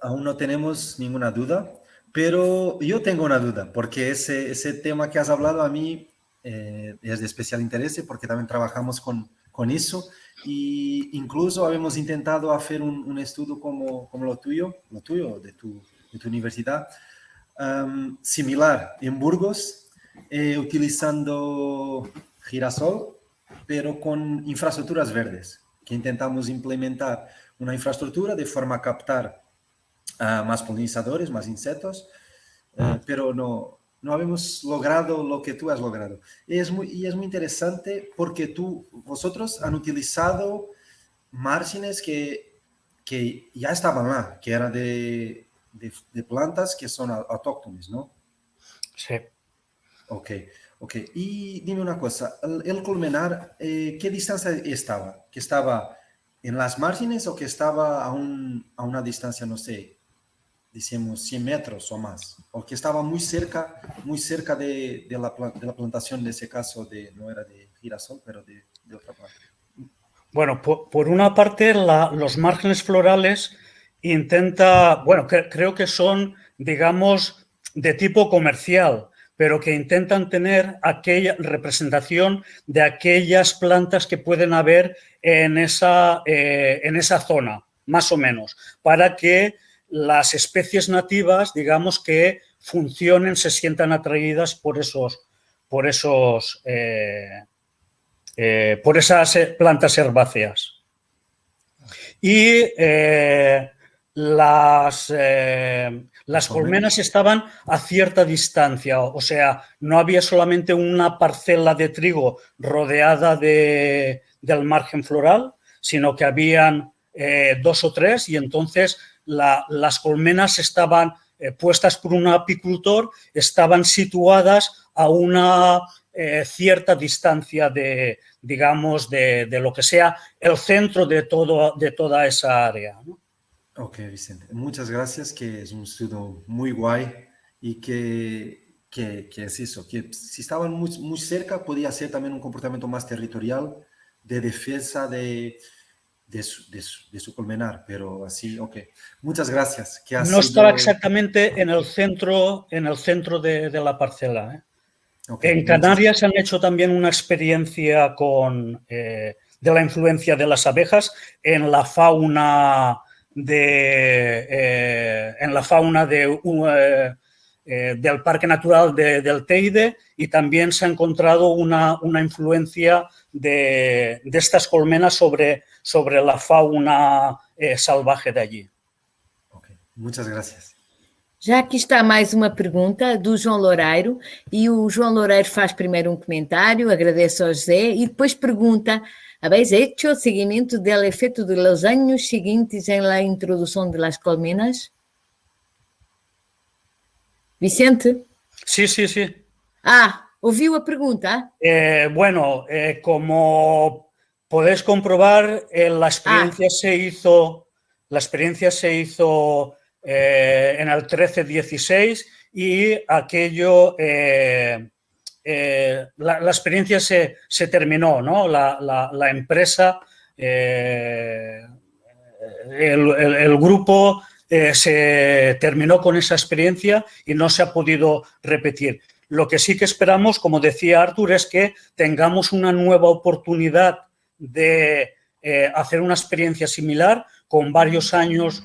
aún no tenemos ninguna duda, pero yo tengo una duda, porque ese tema que has hablado a mí es de especial interés, porque también trabajamos con eso, y incluso habíamos intentado hacer un estudio como lo tuyo de tu universidad, similar en Burgos, utilizando girasol, pero con infraestructuras verdes, que intentamos implementar una infraestructura de forma a captar más polinizadores, más insectos, pero no habemos logrado lo que tú has logrado. Y es muy interesante porque vosotros han utilizado márgenes que ya estaban lá, que eran de plantas que son autóctones, ¿no? Sí. Ok. Y dime una cosa, el colmenar, ¿qué distancia estaba? ¿Que estaba en las márgenes o que estaba a una distancia, no sé, decimos 100 metros o más? ¿O que estaba muy cerca de la plantación, de ese caso, no era de girasol, pero de otra planta? Bueno, por una parte, los márgenes florales creo que son, digamos, de tipo comercial, pero que intentan tener aquella representación de aquellas plantas que pueden haber en esa zona, más o menos, para que las especies nativas, digamos, que funcionen, se sientan atraídas por esas plantas herbáceas. Y las colmenas estaban a cierta distancia, o sea, no había solamente una parcela de trigo rodeada del margen floral, sino que habían 2 o 3, y entonces las colmenas estaban puestas por un apicultor, estaban situadas a una cierta distancia de lo que sea el centro de toda esa área, ¿no? Ok, Vicente, muchas gracias, que es un estudio muy guay y que es eso, que si estaban muy cerca podía ser también un comportamiento más territorial de defensa de de su colmenar, pero así, ok. Muchas gracias. Que ha No sido... estaba exactamente en el centro de la parcela, ¿eh? Okay, en Canarias han hecho también una experiencia de la influencia de las abejas en la fauna del Parque Natural del Teide, y también se ha encontrado una influencia de estas colmenas sobre la fauna salvaje de allí. Okay. Muchas gracias. Já aqui está mais uma pergunta do João Loureiro, e o João Loureiro faz primeiro um comentário, agradece ao José e depois pergunta: ¿habéis hecho seguimiento del efecto de los años siguientes en la introducción de las colmenas? Vicente? Sí, sí, sí. Ah, ouviu a pergunta? Bueno, como podéis comprobar, la experiencia se hizo en el 13-16 y aquello, la experiencia se terminó, ¿no? La empresa, el grupo se terminó con esa experiencia y no se ha podido repetir. Lo que sí que esperamos, como decía Artur, es que tengamos una nueva oportunidad de hacer una experiencia similar con varios años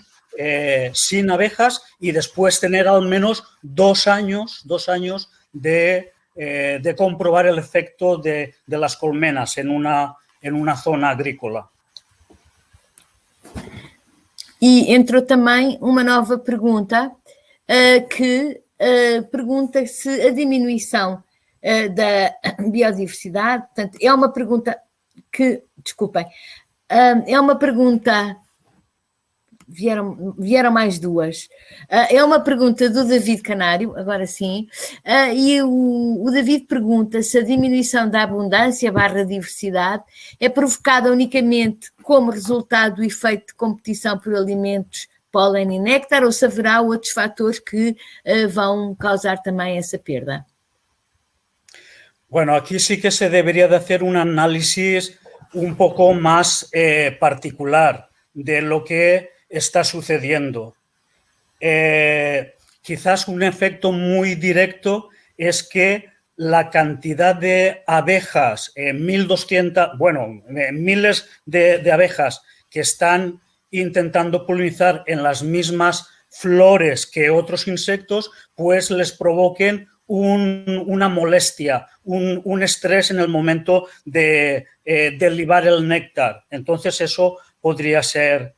sin abejas, y después tener al menos 2 años de comprobar el efecto de las colmenas en una zona agrícola. E entrou também uma nova pergunta que pergunta se a diminuição da biodiversidade, portanto, é uma pergunta que, desculpem, é uma pergunta, vieram mais duas, é uma pergunta do David Canário, agora sim, e o David pergunta se a diminuição da abundância / diversidade é provocada unicamente como resultado do efeito de competição por alimentos, pólen e néctar, ou se haverá outros fatores que vão causar também essa perda. Bueno, aquí sí que se debería de hacer un análisis un poco más particular de lo que está sucediendo. Quizás un efecto muy directo es que la cantidad de abejas, 1.200, bueno, miles de abejas que están intentando polinizar en las mismas flores que otros insectos, pues les provoquen una molestia, un estrés en el momento de libar el néctar. Entonces eso podría ser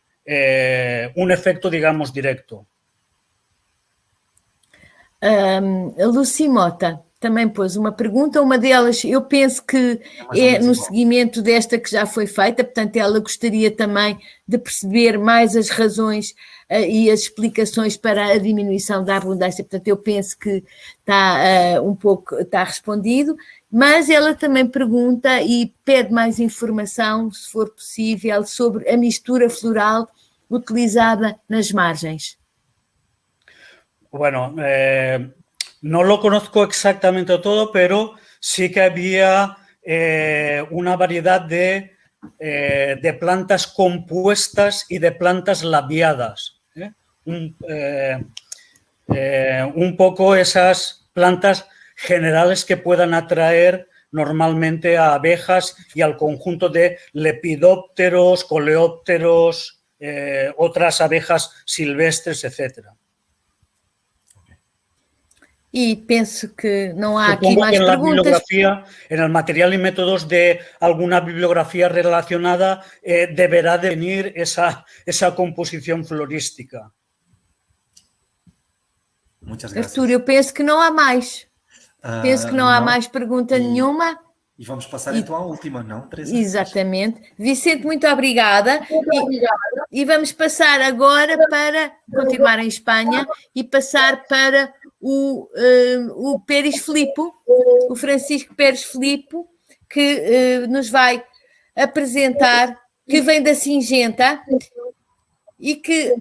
un efecto, digamos, directo. A Lucy Mota também pôs uma pergunta, uma delas eu penso que é no seguimento desta que já foi feita, portanto ela gostaria também de perceber mais as razões e as explicações para a diminuição da abundância, portanto eu penso que está respondido, mas ela também pergunta e pede mais informação, se for possível, sobre a mistura floral utilizada nas margens. Bueno, no lo conozco exactamente todo, pero sí que había una variedad de plantas compuestas y de plantas labiadas. Un poco esas plantas generales que puedan atraer normalmente a abejas y al conjunto de lepidópteros, coleópteros, otras abejas silvestres, etcétera. E penso que não há aqui Supongo mais que en la perguntas. bibliografía, en el material y métodos de alguna bibliografía relacionada, deberá de venir esa composición florística. Muchas gracias. Artur, eu penso que não há mais. Penso que não há mais pergunta nenhuma. E vamos passar então à última, não, Teresa? Exatamente. Vicente, muito obrigada. E vamos passar agora para continuar em Espanha e passar para o Pérez Filippo, o Francisco Pérez Filippo, que nos vai apresentar, que vem da Singenta e que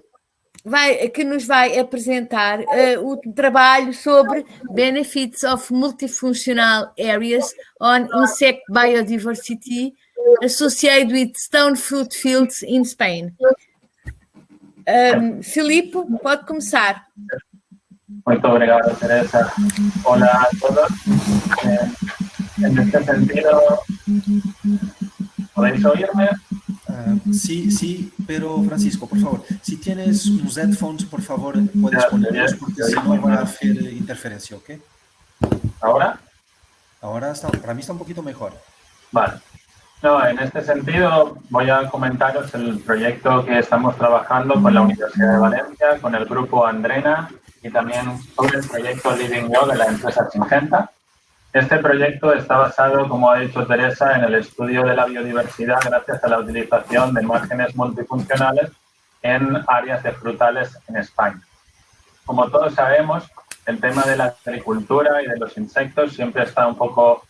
nos vai apresentar o trabalho sobre Benefits of Multifunctional Areas on Insect Biodiversity associated with stone fruit fields in Spain. Filipe, pode começar. Muito obrigado, Teresa. Hola a todos. En este sentido, ¿podéis oírme? Sí, pero Francisco, por favor, si tienes unos headphones, por favor, puedes ponerlos, porque si no va a hacer interferencia, ¿ok? ¿Ahora? Ahora para mí está un poquito mejor. Vale. No, en este sentido voy a comentaros el proyecto que estamos trabajando con la Universidad de Valencia, con el grupo Andrena y también sobre el proyecto Living Yo de la empresa Syngenta. Este proyecto está basado, como ha dicho Teresa, en el estudio de la biodiversidad gracias a la utilización de márgenes multifuncionales en áreas de frutales en España. Como todos sabemos, el tema de la agricultura y de los insectos siempre está un poco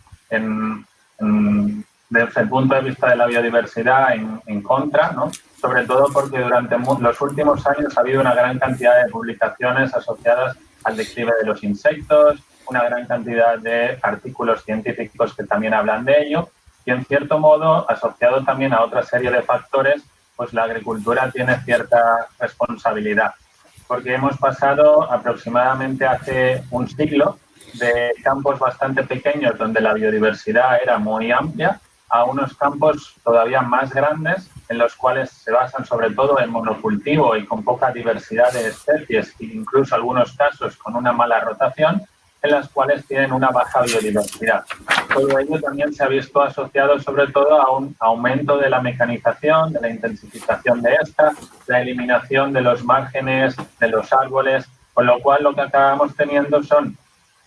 desde el punto de vista de la biodiversidad en contra, ¿no? Sobre todo porque durante los últimos años ha habido una gran cantidad de publicaciones asociadas al declive de los insectos, una gran cantidad de artículos científicos que también hablan de ello y, en cierto modo, asociado también a otra serie de factores, pues la agricultura tiene cierta responsabilidad, porque hemos pasado aproximadamente hace un siglo de campos bastante pequeños donde la biodiversidad era muy amplia a unos campos todavía más grandes en los cuales se basan sobre todo en monocultivo y con poca diversidad de especies e incluso algunos casos con una mala rotación, en las cuales tienen una baja biodiversidad. Todo ello también se ha visto asociado sobre todo a un aumento de la mecanización, de la intensificación de esta, la eliminación de los márgenes de los árboles, con lo cual lo que acabamos teniendo son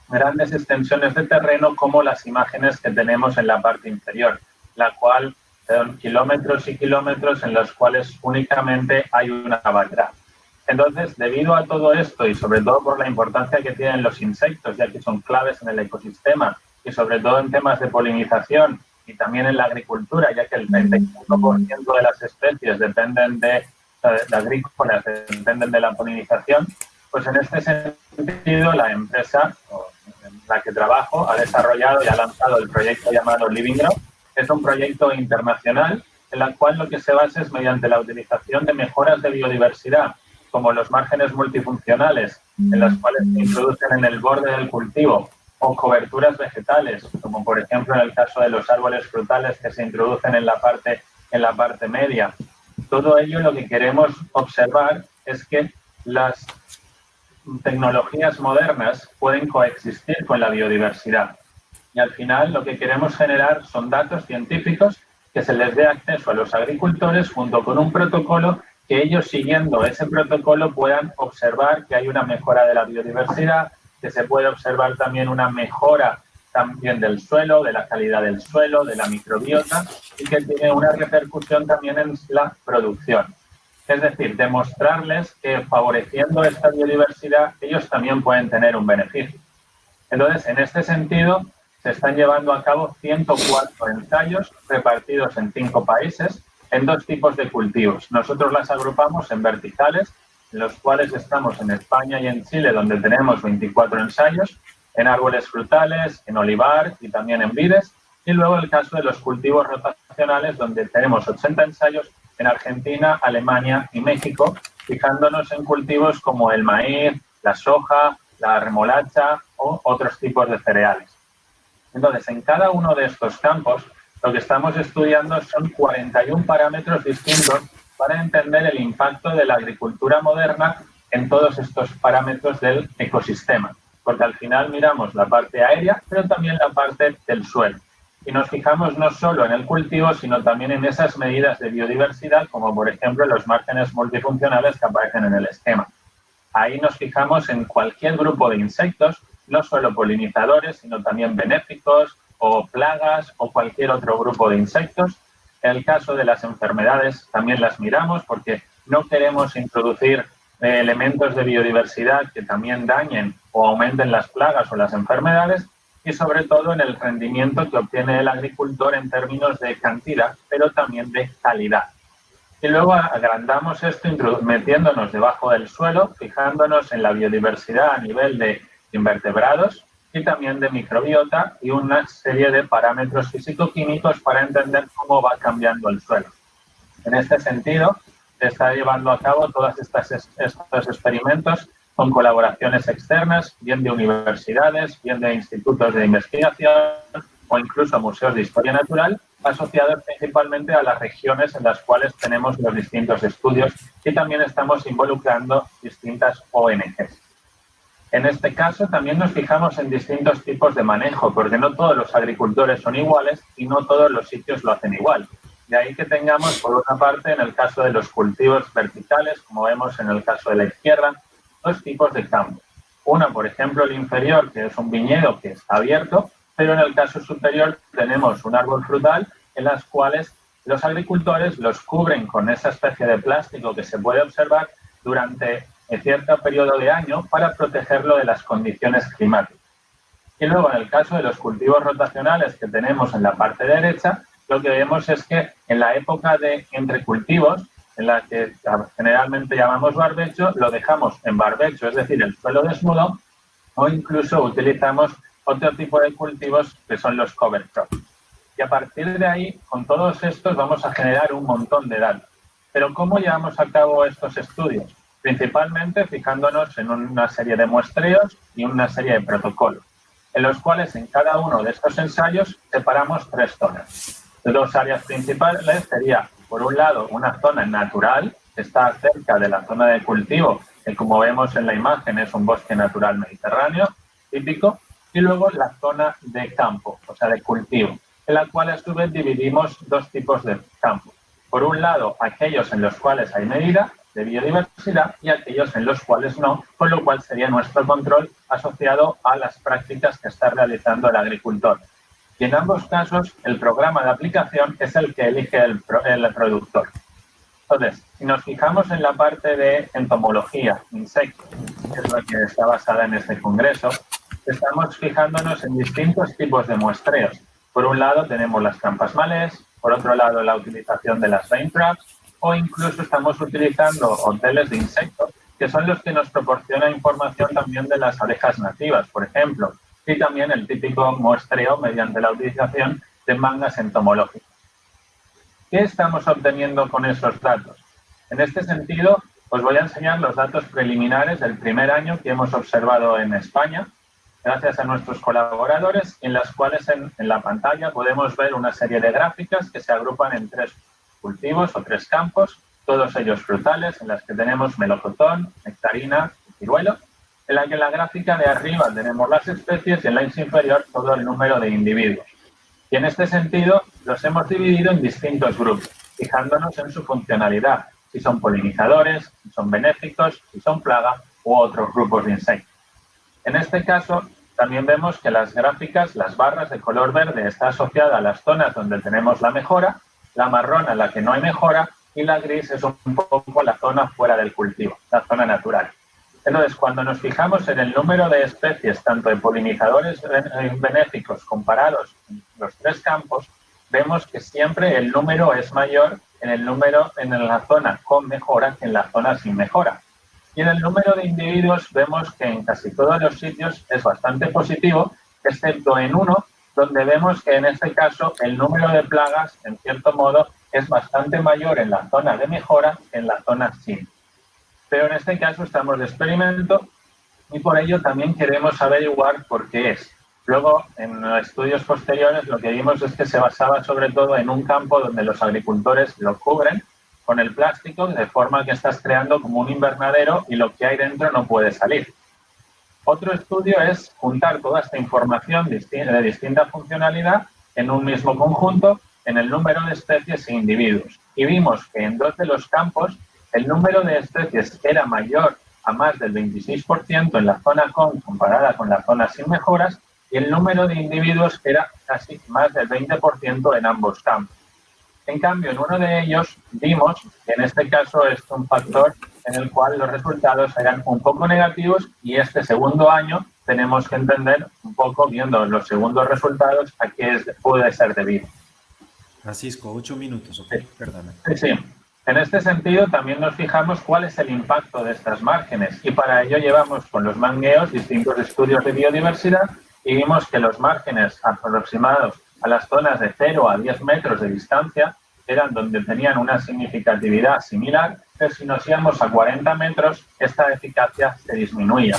grandes extensiones de terreno como las imágenes que tenemos en la parte inferior, la cual son kilómetros y kilómetros en los cuales únicamente hay una variedad. Entonces, debido a todo esto y sobre todo por la importancia que tienen los insectos, ya que son claves en el ecosistema y sobre todo en temas de polinización y también en la agricultura, ya que el 35% de las especies dependen de agrícolas, dependen de la polinización, pues en este sentido la empresa en la que trabajo ha desarrollado y ha lanzado el proyecto llamado Living Yo. Es un proyecto internacional en el cual lo que se basa es mediante la utilización de mejoras de biodiversidad, como los márgenes multifuncionales, en los cuales se introducen en el borde del cultivo, o coberturas vegetales, como por ejemplo en el caso de los árboles frutales que se introducen en la parte media. Todo ello lo que queremos observar es que las tecnologías modernas pueden coexistir con la biodiversidad. Y al final lo que queremos generar son datos científicos que se les dé acceso a los agricultores junto con un protocolo que ellos, siguiendo ese protocolo, puedan observar que hay una mejora de la biodiversidad, que se puede observar también una mejora también del suelo, de la calidad del suelo, de la microbiota, y que tiene una repercusión también en la producción. Es decir, demostrarles que favoreciendo esta biodiversidad, ellos también pueden tener un beneficio. Entonces, en este sentido, se están llevando a cabo 104 ensayos repartidos en 5 países, en 2 tipos de cultivos. Nosotros las agrupamos en verticales, en los cuales estamos en España y en Chile, donde tenemos 24 ensayos, en árboles frutales, en olivar y también en vides. Y luego el caso de los cultivos rotacionales, donde tenemos 80 ensayos en Argentina, Alemania y México, fijándonos en cultivos como el maíz, la soja, la remolacha o otros tipos de cereales. Entonces, en cada uno de estos campos, lo que estamos estudiando son 41 parámetros distintos para entender el impacto de la agricultura moderna en todos estos parámetros del ecosistema. Porque al final miramos la parte aérea, pero también la parte del suelo. Y nos fijamos no solo en el cultivo, sino también en esas medidas de biodiversidad, como por ejemplo los márgenes multifuncionales que aparecen en el esquema. Ahí nos fijamos en cualquier grupo de insectos, no solo polinizadores, sino también benéficos, o plagas o cualquier otro grupo de insectos. En el caso de las enfermedades también las miramos porque no queremos introducir elementos de biodiversidad que también dañen o aumenten las plagas o las enfermedades y sobre todo en el rendimiento que obtiene el agricultor en términos de cantidad, pero también de calidad. Y luego agrandamos esto metiéndonos debajo del suelo, fijándonos en la biodiversidad a nivel de invertebrados, y también de microbiota y una serie de parámetros físico-químicos para entender cómo va cambiando el suelo. En este sentido, se está llevando a cabo todos estos experimentos con colaboraciones externas, bien de universidades, bien de institutos de investigación o incluso museos de historia natural, asociados principalmente a las regiones en las cuales tenemos los distintos estudios y también estamos involucrando distintas ONGs. En este caso también nos fijamos en distintos tipos de manejo, porque no todos los agricultores son iguales y no todos los sitios lo hacen igual. De ahí que tengamos, por una parte, en el caso de los cultivos verticales, como vemos en el caso de la izquierda, dos tipos de campos. Una, por ejemplo, el inferior, que es un viñedo que está abierto, pero en el caso superior tenemos un árbol frutal en las cuales los agricultores los cubren con esa especie de plástico que se puede observar durante cierto periodo de año para protegerlo de las condiciones climáticas. Y luego, en el caso de los cultivos rotacionales que tenemos en la parte derecha, lo que vemos es que en la época de entre cultivos, en la que generalmente llamamos barbecho, lo dejamos en barbecho, es decir, el suelo desnudo, o incluso utilizamos otro tipo de cultivos que son los cover crops. Y a partir de ahí, con todos estos, vamos a generar un montón de datos. Pero ¿cómo llevamos a cabo estos estudios? Principalmente fijándonos en una serie de muestreos y una serie de protocolos, en los cuales en cada uno de estos ensayos separamos tres zonas. Dos áreas principales sería, por un lado, una zona natural, que está cerca de la zona de cultivo, que como vemos en la imagen es un bosque natural mediterráneo típico, y luego la zona de campo, o sea, de cultivo, en la cual a su vez dividimos dos tipos de campos. Por un lado, aquellos en los cuales hay medida de biodiversidad y aquellos en los cuales no, con lo cual sería nuestro control asociado a las prácticas que está realizando el agricultor. Y en ambos casos, el programa de aplicación es el que elige el productor. Entonces, si nos fijamos en la parte de entomología, insectos, que es la que está basada en este congreso, estamos fijándonos en distintos tipos de muestreos. Por un lado tenemos las trampas malés, por otro lado la utilización de las rain traps, o incluso estamos utilizando hoteles de insectos, que son los que nos proporcionan información también de las abejas nativas, por ejemplo, y también el típico muestreo mediante la utilización de mangas entomológicas. ¿Qué estamos obteniendo con esos datos? En este sentido, os voy a enseñar los datos preliminares del primer año que hemos observado en España, gracias a nuestros colaboradores, en las cuales en la pantalla podemos ver una serie de gráficas que se agrupan en tres cultivos o tres campos, todos ellos frutales, en las que tenemos melocotón, nectarina y ciruelo, en la que en la gráfica de arriba tenemos las especies y en la inferior todo el número de individuos. Y en este sentido los hemos dividido en distintos grupos, fijándonos en su funcionalidad, si son polinizadores, si son benéficos, si son plaga u otros grupos de insectos. En este caso, también vemos que las gráficas, las barras de color verde está asociada a las zonas donde tenemos la mejora, la marrón a la que no hay mejora y la gris es un poco la zona fuera del cultivo, la zona natural. Entonces, cuando nos fijamos en el número de especies, tanto de polinizadores benéficos comparados en los tres campos, vemos que siempre el número es mayor en la zona con mejora que en la zona sin mejora. Y en el número de individuos vemos que en casi todos los sitios es bastante positivo, excepto en uno, donde vemos que en este caso el número de plagas, en cierto modo, es bastante mayor en la zona de mejora que en la zona sin. Pero en este caso estamos de experimento y por ello también queremos averiguar por qué es. Luego, en estudios posteriores, lo que vimos es que se basaba sobre todo en un campo donde los agricultores lo cubren con el plástico, de forma que estás creando como un invernadero y lo que hay dentro no puede salir. Otro estudio es juntar toda esta información de distinta funcionalidad en un mismo conjunto en el número de especies e individuos. Y vimos que en dos de los campos el número de especies era mayor a más del 26% en la zona comparada con la zona sin mejoras y el número de individuos era casi más del 20% en ambos campos. En cambio, en uno de ellos vimos que en este caso es un factor en el cual los resultados eran un poco negativos y este segundo año tenemos que entender un poco, viendo los segundos resultados, a qué puede ser debido. Francisco, 8 minutos, ¿ok? Sí. Perdona. Sí. En este sentido, también nos fijamos cuál es el impacto de estas márgenes y para ello llevamos con los mangueos distintos estudios de biodiversidad y vimos que los márgenes aproximados a las zonas de 0 a 10 metros de distancia eran donde tenían una significatividad similar, pero si nos íbamos a 40 metros, esta eficacia se disminuía.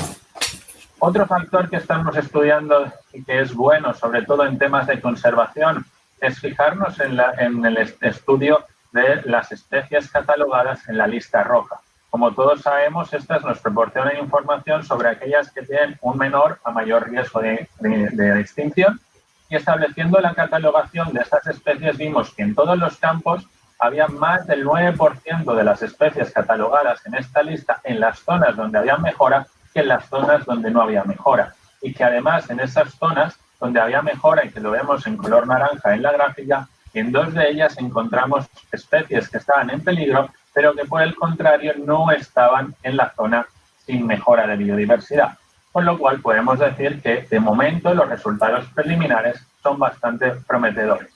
Otro factor que estamos estudiando y que es bueno, sobre todo en temas de conservación, es fijarnos en el estudio de las especies catalogadas en la lista roja. Como todos sabemos, estas nos proporcionan información sobre aquellas que tienen un menor a mayor riesgo de extinción, y estableciendo la catalogación de estas especies vimos que en todos los campos había más del 9% de las especies catalogadas en esta lista en las zonas donde había mejora que en las zonas donde no había mejora. Y que además en esas zonas donde había mejora, y que lo vemos en color naranja en la gráfica, en 2 de ellas encontramos especies que estaban en peligro, pero que por el contrario no estaban en la zona sin mejora de biodiversidad. Con lo cual podemos decir que de momento los resultados preliminares son bastante prometedores.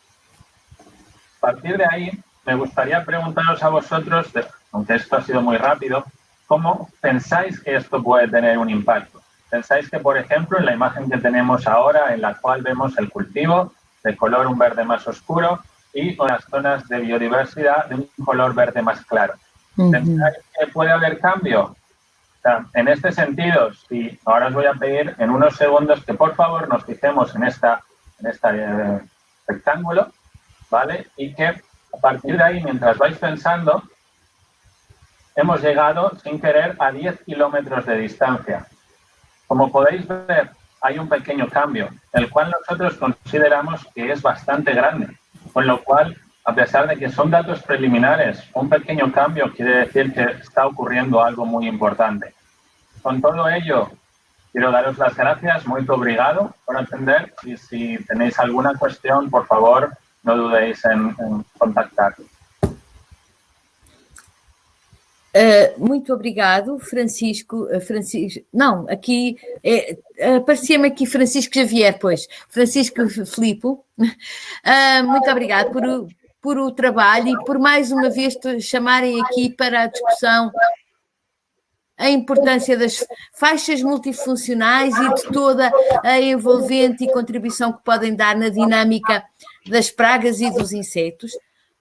A partir de ahí, me gustaría preguntaros a vosotros, aunque esto ha sido muy rápido, ¿cómo pensáis que esto puede tener un impacto? ¿Pensáis que, por ejemplo, en la imagen que tenemos ahora, en la cual vemos el cultivo de color un verde más oscuro y con las zonas de biodiversidad de un color verde más claro, ¿pensáis que puede haber cambio? En este sentido, si ahora os voy a pedir en unos segundos que por favor nos fijemos en este rectángulo, ¿vale? Y que a partir de ahí, mientras vais pensando, hemos llegado sin querer a 10 kilómetros de distancia. Como podéis ver, hay un pequeño cambio, el cual nosotros consideramos que es bastante grande, con lo cual, a pesar de que son datos preliminares, un pequeño cambio quiere decir que está ocurriendo algo muy importante. Con todo ello, quiero daros las gracias, muy obrigado por atender, y si tenéis alguna cuestión, por favor, no dudéis en contactar. Muito obrigado, Francisco. Não, aqui aparecia-me aqui Francisco Xavier, pois. Francisco Filipe. Muito obrigado por o trabalho e por mais uma vez chamarem aqui para a discussão a importância das faixas multifuncionais e de toda a envolvente e contribuição que podem dar na dinâmica das pragas e dos insetos.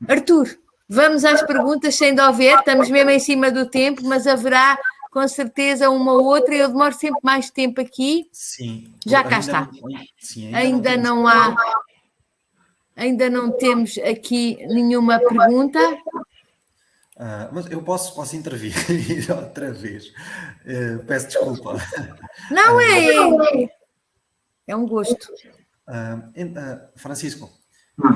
Artur, vamos às perguntas sem houver, estamos mesmo em cima do tempo, mas haverá com certeza uma ou outra, eu demoro sempre mais tempo aqui. Sim. Já cá está. Ainda não temos aqui nenhuma pergunta. Mas eu posso intervir outra vez. Peço desculpa. Não, é un gusto. Francisco,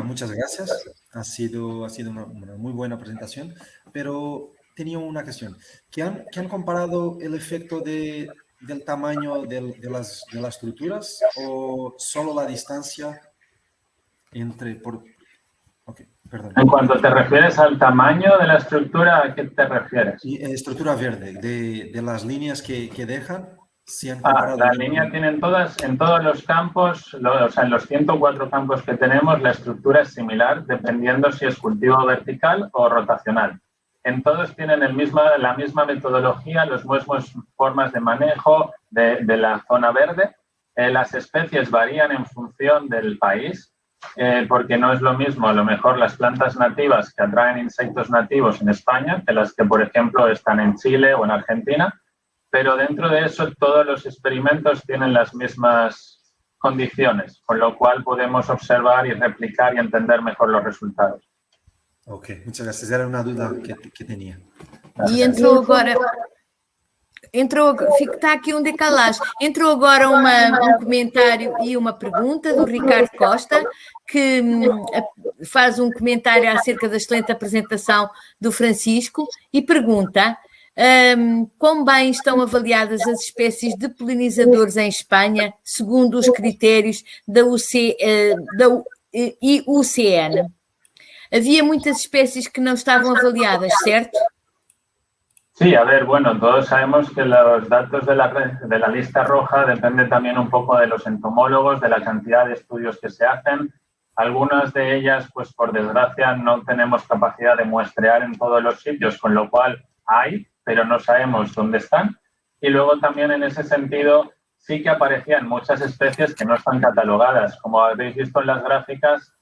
muchas gracias. Ha sido una muy buena presentación, pero tenía una cuestión. ¿Qué han comparado el efecto del tamaño de las estructuras o solo la distancia entre... Okay, perdón. En cuanto te refieres al tamaño de la estructura, ¿a qué te refieres? Estructura verde, de las líneas que dejan. Si han la línea tiene en todos los campos, o sea, en los 104 campos que tenemos, la estructura es similar, dependiendo si es cultivo vertical o rotacional. En todos tienen la misma metodología, las mismas formas de manejo de la zona verde. Las especies varían en función del país, porque no es lo mismo, a lo mejor, las plantas nativas que atraen insectos nativos en España que las que, por ejemplo, están en Chile o en Argentina. Pero dentro de eso todos los experimentos tienen las mismas condiciones, con lo cual podemos observar y replicar y entender mejor los resultados. Ok, muchas gracias. Era una duda que tenía. E entrou agora... Está aqui um decalagem. Entrou agora um comentário e uma pergunta do Ricardo Costa, que faz um comentário acerca da excelente apresentação do Francisco e pergunta... quão bem estão avaliadas as espécies de polinizadores em Espanha, segundo os critérios da IUCN? Havia muitas espécies que não estavam avaliadas, certo? Sí, a ver, bueno, todos sabemos que los datos de la lista roja dependen también un poco de los entomólogos, de la cantidad de estudios que se hacen. Algunas de ellas, pues por desgracia, no tenemos capacidad de muestrear en todos los sitios, con lo cual hay, pero no sabemos dónde están. Y luego también en ese sentido sí que aparecían muchas especies que no están catalogadas. Como habéis visto en las gráficas,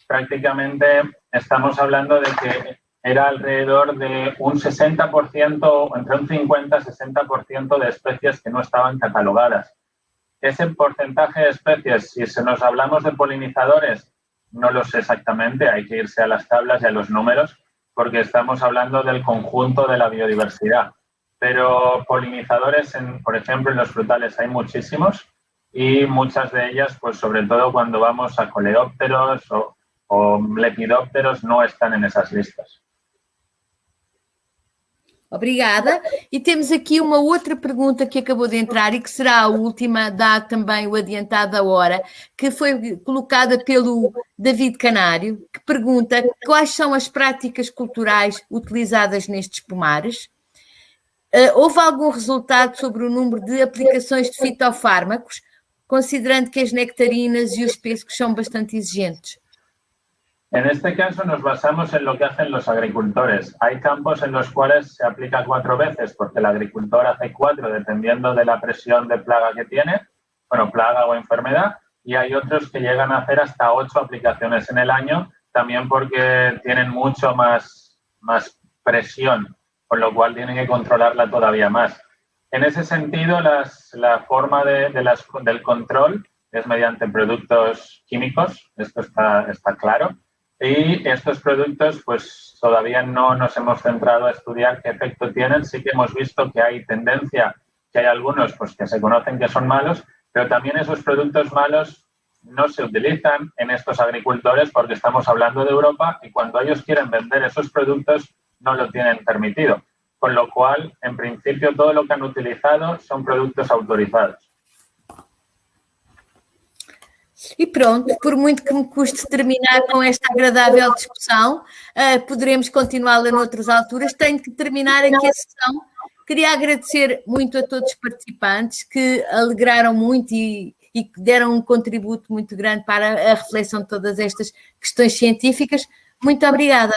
prácticamente estamos hablando de que era alrededor de un 60%, entre un 50 y 60% de especies que no estaban catalogadas. Ese porcentaje de especies, si nos hablamos de polinizadores, no lo sé exactamente, hay que irse a las tablas y a los números, porque estamos hablando del conjunto de la biodiversidad. Pero polinizadores, por ejemplo, en los frutales hay muchísimos y muchas de ellas, pues sobre todo cuando vamos a coleópteros o lepidópteros, no están en esas listas. Obrigada. E temos aqui uma outra pergunta que acabou de entrar e que será a última, dado também o adiantado da hora, que foi colocada pelo David Canário, que pergunta quais são as práticas culturais utilizadas nestes pomares. Houve algum resultado sobre o número de aplicações de fitofármacos, considerando que as nectarinas e os pêssegos são bastante exigentes? En este caso nos basamos en lo que hacen los agricultores. Hay campos en los cuales se aplica 4 veces porque el agricultor hace 4 dependiendo de la presión de plaga que tiene, bueno, plaga o enfermedad, y hay otros que llegan a hacer hasta 8 aplicaciones en el año, también porque tienen mucho más presión, con lo cual tienen que controlarla todavía más. En ese sentido, la forma del control es mediante productos químicos, esto está claro. Y estos productos, pues todavía no nos hemos centrado a estudiar qué efecto tienen. Sí que hemos visto que hay tendencia, que hay algunos pues, que se conocen que son malos, pero también esos productos malos no se utilizan en estos agricultores porque estamos hablando de Europa y cuando ellos quieren vender esos productos no lo tienen permitido. Con lo cual, en principio, todo lo que han utilizado son productos autorizados. E pronto, por muito que me custe terminar com esta agradável discussão, poderemos continuá-la noutras alturas. Tenho que terminar aqui a sessão. Queria agradecer muito a todos os participantes que alegraram muito e que deram um contributo muito grande para a reflexão de todas estas questões científicas. Muito obrigada.